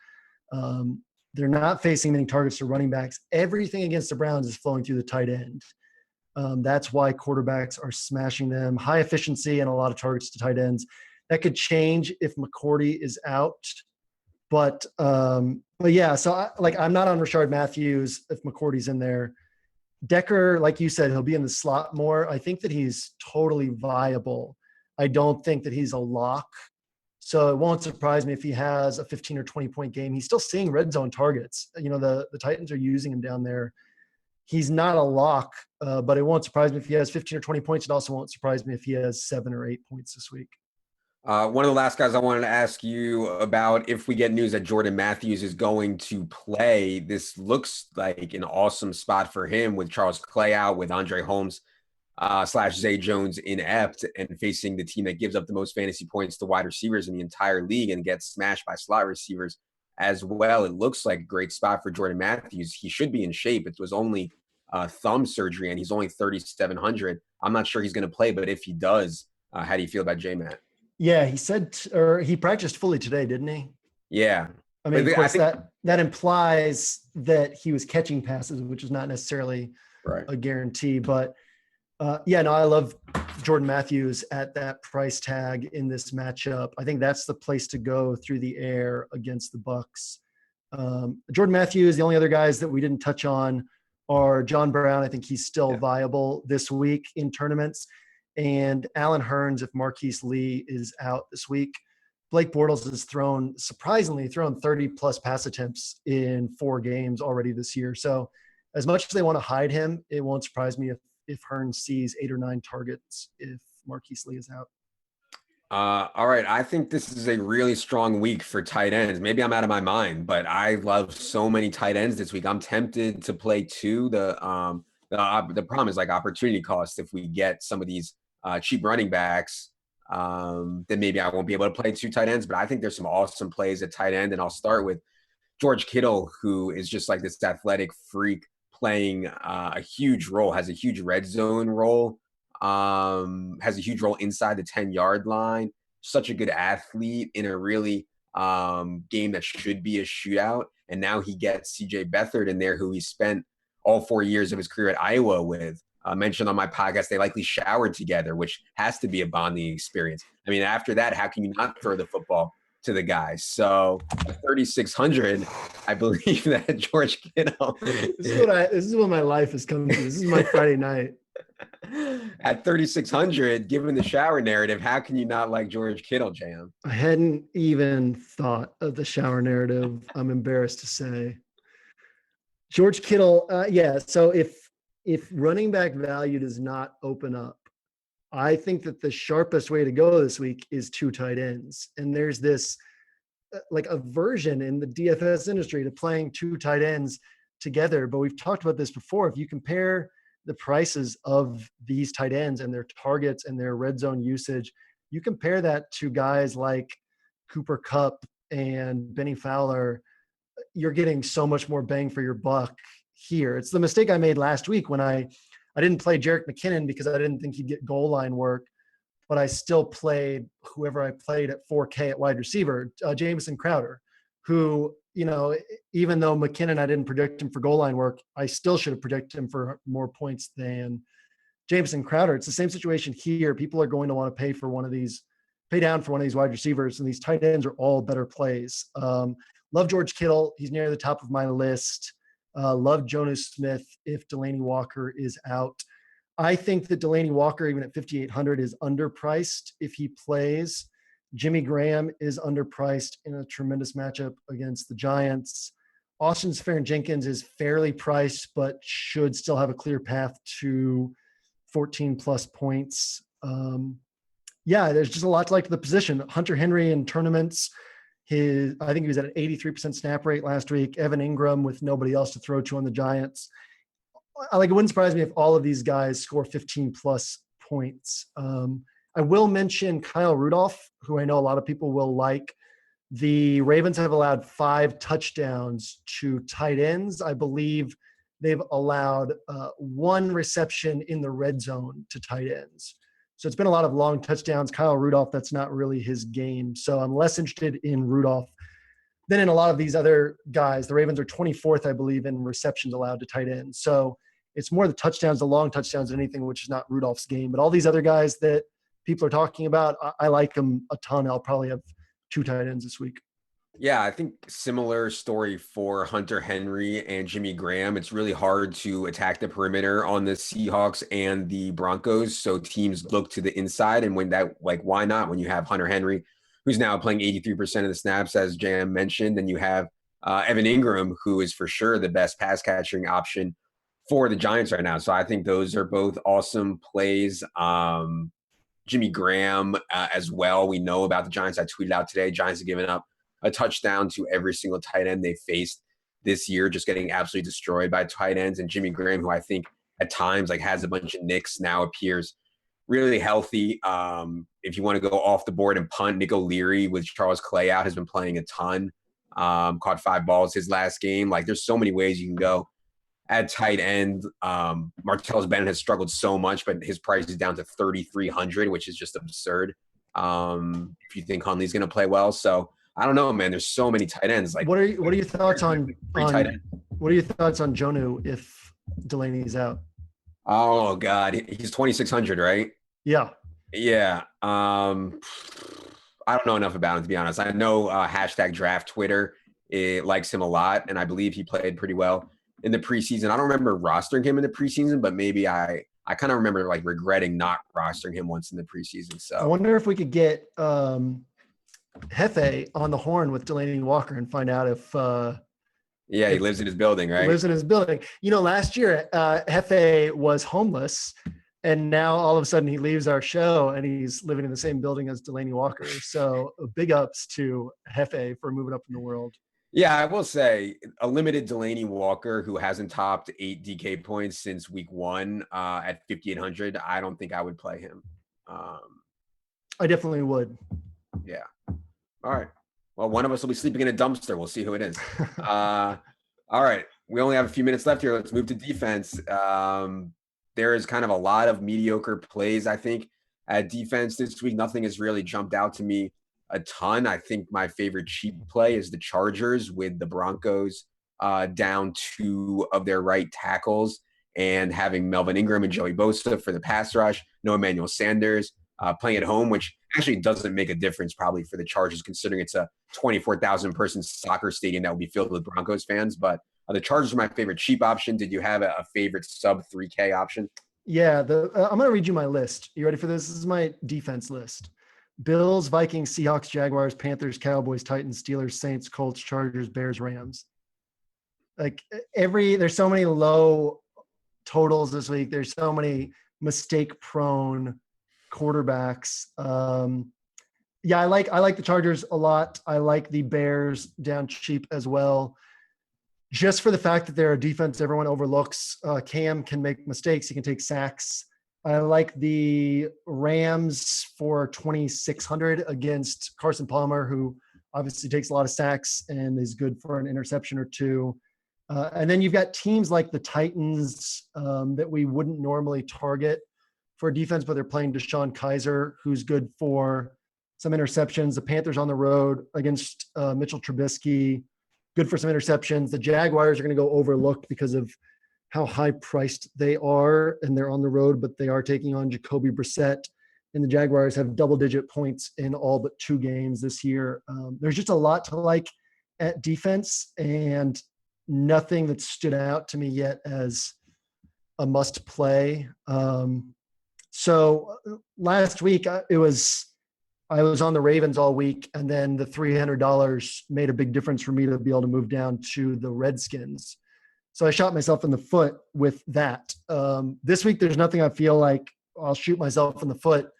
[SPEAKER 2] They're not facing many targets to running backs. Everything against the Browns is flowing through the tight end. That's why quarterbacks are smashing them. High efficiency and a lot of targets to tight ends. That could change if McCourty is out. But yeah, so I'm not on Rashard Matthews if McCourty's in there. Decker, like you said, he'll be in the slot more. I think that he's totally viable. I don't think that he's a lock. So it won't surprise me if he has a 15 or 20 point game. He's still seeing red zone targets. The Titans are using him down there. He's not a lock, but it won't surprise me if he has 15 or 20 points. It also won't surprise me if he has 7 or 8 points this week.
[SPEAKER 1] One of the last guys I wanted to ask you about, if we get news that Jordan Matthews is going to play, this looks like an awesome spot for him with Charles Clay out, with Andre Holmes / Zay Jones inept, and facing the team that gives up the most fantasy points to wide receivers in the entire league and gets smashed by slot receivers as well. It looks like a great spot for Jordan Matthews. He should be in shape. It was only thumb surgery, and he's only 3,700. I'm not sure he's going to play, but if he does, how do you feel about J-Matt?
[SPEAKER 2] Yeah, he said, or he practiced fully today, didn't he?
[SPEAKER 1] Yeah.
[SPEAKER 2] I mean, of course, that implies that he was catching passes, which is not necessarily a guarantee. But I love Jordan Matthews at that price tag in this matchup. I think that's the place to go through the air against the Bucs. Jordan Matthews, the only other guys that we didn't touch on are John Brown. I think he's still viable this week in tournaments. And Allen Hurns if Marquise Lee is out this week. Blake Bortles has surprisingly thrown 30-plus pass attempts in 4 games already this year. So as much as they want to hide him, it won't surprise me if Hurns sees 8 or 9 targets if Marquise Lee is out.
[SPEAKER 1] All right. I think this is a really strong week for tight ends. Maybe I'm out of my mind, but I love so many tight ends this week. I'm tempted to play 2. The problem is like opportunity cost. If we get some of these cheap running backs, then maybe I won't be able to play 2 tight ends. But I think there's some awesome plays at tight end, and I'll start with George Kittle, who is just like this athletic freak playing a huge role, has a huge red zone role, has a huge role inside the 10-yard line. Such a good athlete in a really game that should be a shootout. And now he gets CJ Beathard in there, who he spent all 4 years of his career at Iowa with. Mentioned on my podcast, they likely showered together, which has to be a bonding experience. I mean, after that, how can you not throw the football to the guy? So at 3,600, I believe that George Kittle.
[SPEAKER 2] This is what my life has come to. This is my Friday night.
[SPEAKER 1] At 3,600, given the shower narrative, how can you not like George Kittle, Jam?
[SPEAKER 2] I hadn't even thought of the shower narrative. I'm embarrassed to say. George Kittle, so if running back value does not open up, I think that the sharpest way to go this week is 2 tight ends. And there's this aversion in the DFS industry to playing 2 tight ends together. But we've talked about this before. If you compare the prices of these tight ends and their targets and their red zone usage, you compare that to guys like Cooper Kupp and Benny Fowler, you're getting so much more bang for your buck here. It's the mistake I made last week when I didn't play Jerick McKinnon because I didn't think he'd get goal line work, but I still played whoever I played at 4K at wide receiver, Jamison Crowder, who, even though McKinnon, I didn't predict him for goal line work, I still should have predicted him for more points than Jamison Crowder. It's the same situation here. People are going to want to pay down for one of these wide receivers, and these tight ends are all better plays. Love George Kittle. He's near the top of my list. Love Jonas Smith if Delaney Walker is out. I think that Delaney Walker, even at 5,800, is underpriced if he plays. Jimmy Graham is underpriced in a tremendous matchup against the Giants. Austin Seferian-Jenkins is fairly priced, but should still have a clear path to 14 plus points. There's just a lot to like to the position. Hunter Henry in tournaments, I think he was at an 83% snap rate last week. Evan Ingram with nobody else to throw to on the Giants. It wouldn't surprise me if all of these guys score 15 plus points. I will mention Kyle Rudolph, who I know a lot of people will like. The Ravens have allowed 5 touchdowns to tight ends. I believe they've allowed 1 reception in the red zone to tight ends. So it's been a lot of long touchdowns. Kyle Rudolph, that's not really his game. So I'm less interested in Rudolph than in a lot of these other guys. The Ravens are 24th, I believe, in receptions allowed to tight ends. So it's more the touchdowns, the long touchdowns than anything, which is not Rudolph's game. But all these other guys that people are talking about, I like them a ton. I'll probably have 2 tight ends this week.
[SPEAKER 1] Yeah, I think similar story for Hunter Henry and Jimmy Graham. It's really hard to attack the perimeter on the Seahawks and the Broncos. So teams look to the inside. And when that, why not? When you have Hunter Henry, who's now playing 83% of the snaps, as JM mentioned, and you have Evan Ingram, who is for sure the best pass catching option for the Giants right now. So I think those are both awesome plays. Jimmy Graham as well. We know about the Giants. I tweeted out today, Giants have given up a touchdown to every single tight end they faced this year, just getting absolutely destroyed by tight ends. And Jimmy Graham, who I think at times has a bunch of nicks, now appears really healthy. If you want to go off the board and punt, Nick O'Leary with Charles Clay out has been playing a ton. Caught 5 balls his last game. There's so many ways you can go at tight end. Martellus Bennett has struggled so much, but his price is down to 3,300, which is just absurd. If you think Hundley's going to play well. So I don't know, man. There's so many tight ends.
[SPEAKER 2] What are your thoughts on
[SPEAKER 1] tight end?
[SPEAKER 2] What are your thoughts on Jonnu if Delaney's out?
[SPEAKER 1] Oh God, he's 2,600, right?
[SPEAKER 2] Yeah.
[SPEAKER 1] Yeah. I don't know enough about him, to be honest. I know hashtag draft Twitter, it likes him a lot, and I believe he played pretty well in the preseason. I don't remember rostering him in the preseason, but maybe I kind of remember regretting not rostering him once in the preseason. So
[SPEAKER 2] I wonder if we could get Hefe on the horn with Delaney Walker and find out if
[SPEAKER 1] he lives in his building, right?
[SPEAKER 2] Lives in his building. Last year Hefe was homeless, and now all of a sudden he leaves our show and he's living in the same building as Delaney Walker. So big ups to Hefe for moving up in the world.
[SPEAKER 1] Yeah, I will say a limited Delaney Walker who hasn't topped 8 DK points since week 1 at 5,800. I don't think I would play him.
[SPEAKER 2] I definitely would.
[SPEAKER 1] Yeah. All right. Well, one of us will be sleeping in a dumpster. We'll see who it is. All right. We only have a few minutes left here. Let's move to defense. There is kind of a lot of mediocre plays, I think, at defense this week. Nothing has really jumped out to me a ton. I think my favorite cheap play is the Chargers with the Broncos down 2 of their right tackles and having Melvin Ingram and Joey Bosa for the pass rush. No Emmanuel Sanders playing at home, which actually doesn't make a difference probably for the Chargers, considering it's a 24,000 person soccer stadium that will be filled with Broncos fans. But the Chargers are my favorite cheap option. Did you have a favorite sub 3K option?
[SPEAKER 2] Yeah, I'm going to read you my list. You ready for this? This is my defense list. Bills, Vikings, Seahawks, Jaguars, Panthers, Cowboys, Titans, Steelers, Saints, Colts, Chargers, Bears, Rams. There's so many low totals this week. There's so many mistake-prone quarterbacks. I like the Chargers a lot. I like the Bears down cheap as well. Just for the fact that they're a defense everyone overlooks. Cam can make mistakes. He can take sacks. I like the Rams for 2,600 against Carson Palmer, who obviously takes a lot of sacks and is good for an interception or 2. And then you've got teams like the Titans that we wouldn't normally target for defense, but they're playing Deshaun Kaiser, who's good for some interceptions. The Panthers on the road against Mitchell Trubisky, good for some interceptions. The Jaguars are going to go overlooked because of how high-priced they are, and they're on the road, but they are taking on Jacoby Brissett, and the Jaguars have double-digit points in all but 2 games this year. There's just a lot to like at defense, and nothing that stood out to me yet as a must-play. So last week, I I was on the Ravens all week, and then the $300 made a big difference for me to be able to move down to the Redskins. So I shot myself in the foot with that. This week, there's nothing I feel like I'll shoot myself in the foot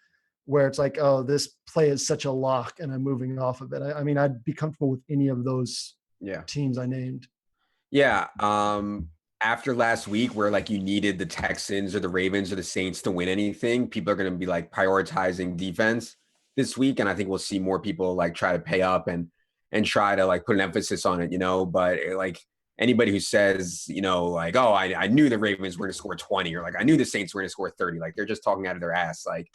[SPEAKER 2] where it's like, oh, this play is such a lock and I'm moving off of it. I mean, I'd be comfortable with any of those teams I named.
[SPEAKER 1] Yeah. After last week where like you needed the Texans or the Ravens or the Saints to win anything, people are going to be like prioritizing defense this week. And I think we'll see more people like try to pay up and try to like put an emphasis on it, but like anybody who says, like, oh, I knew the Ravens were going to score 20 or like I knew the Saints were going to score 30, like they're just talking out of their ass. Like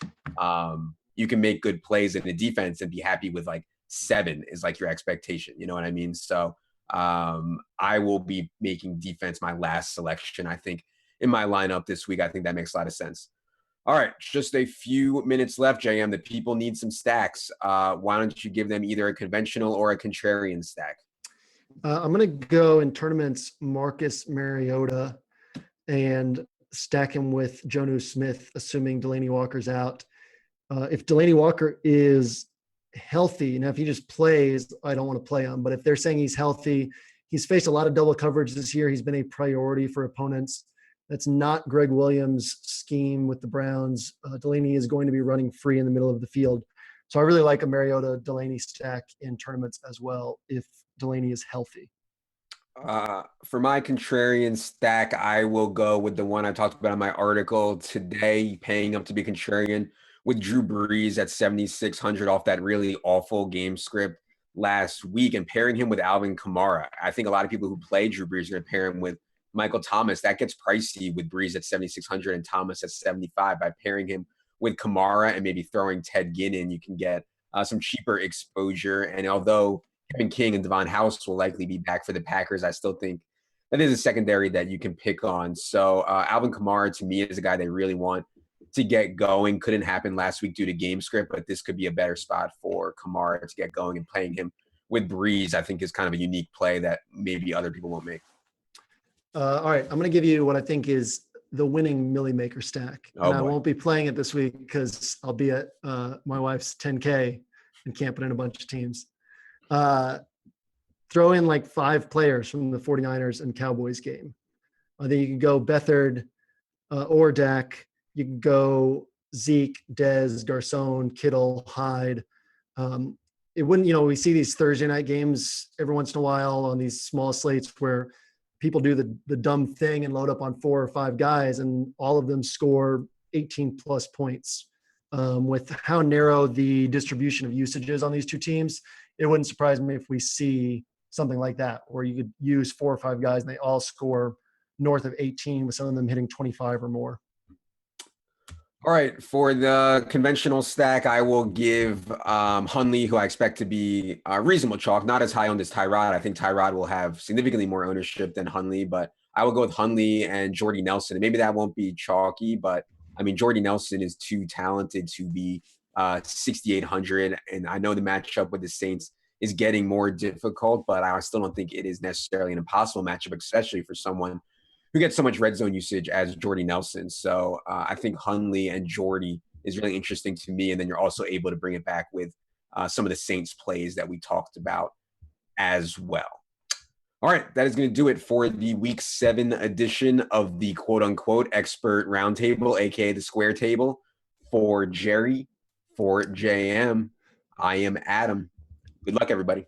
[SPEAKER 1] you can make good plays in the defense and be happy with like 7 is like your expectation. You know what I mean? So I will be making defense my last selection, I think, in my lineup this week. I think that makes a lot of sense. All right, just a few minutes left, JM. The people need some stacks. Why don't you give them either a conventional or a contrarian stack?
[SPEAKER 2] I'm going to go in tournaments Marcus Mariota and stack him with Jonnu Smith, assuming Delanie Walker's out. If Delanie Walker is healthy, now if he just plays, I don't want to play him. But if they're saying he's healthy, he's faced a lot of double coverage this year. He's been a priority for opponents. That's not Greg Williams' scheme with the Browns. Delanie is going to be running free in the middle of the field. So I really like a Mariota Delanie stack in tournaments as well if Delanie is healthy.
[SPEAKER 1] For my contrarian stack, I will go with the one I talked about in my article today, paying up to be contrarian with Drew Brees at 7,600 off that really awful game script last week and pairing him with Alvin Kamara. I think a lot of people who play Drew Brees are going to pair him with Michael Thomas. That gets pricey with Brees at 7,600 and Thomas at 75. By pairing him with Kamara and maybe throwing Ted Ginn in, you can get some cheaper exposure. And although Kevin King and Devon House will likely be back for the Packers, I still think that is a secondary that you can pick on. So Alvin Kamara, to me, is a guy they really want to get going. Couldn't happen last week due to game script, but this could be a better spot for Kamara to get going, and playing him with Brees, I think, is kind of a unique play that maybe other people won't make.
[SPEAKER 2] All right, I'm going to give you what I think is the winning Millie Maker stack. And I won't be playing it this week because I'll be at my wife's 10K and camping in a bunch of teams. Throw in like 5 players from the 49ers and Cowboys game. I think you can go Beathard or Dak. You can go Zeke, Dez, Garcon, Kittle, Hyde. It wouldn't, we see these Thursday night games every once in a while on these small slates where people do the dumb thing and load up on 4 or 5 guys and all of them score 18 plus points. With how narrow the distribution of usage is on these two teams, it wouldn't surprise me if we see something like that, where you could use 4 or 5 guys and they all score north of 18, with some of them hitting 25 or more.
[SPEAKER 1] All right, for the conventional stack, I will give Hundley, who I expect to be reasonable chalk, not as high on this Tyrod. I think Tyrod will have significantly more ownership than Hundley, but I will go with Hundley and Jordy Nelson. And maybe that won't be chalky, but I mean, Jordy Nelson is too talented to be 6,800. And I know the matchup with the Saints is getting more difficult, but I still don't think it is necessarily an impossible matchup, especially for someone who gets so much red zone usage as Jordy Nelson. So I think Hundley and Jordy is really interesting to me. And then you're also able to bring it back with some of the Saints plays that we talked about as well. All right, that is going to do it for the Week 7 edition of the quote-unquote expert roundtable, aka the square table. For Jerry, for JM, I am Adam. Good luck, everybody.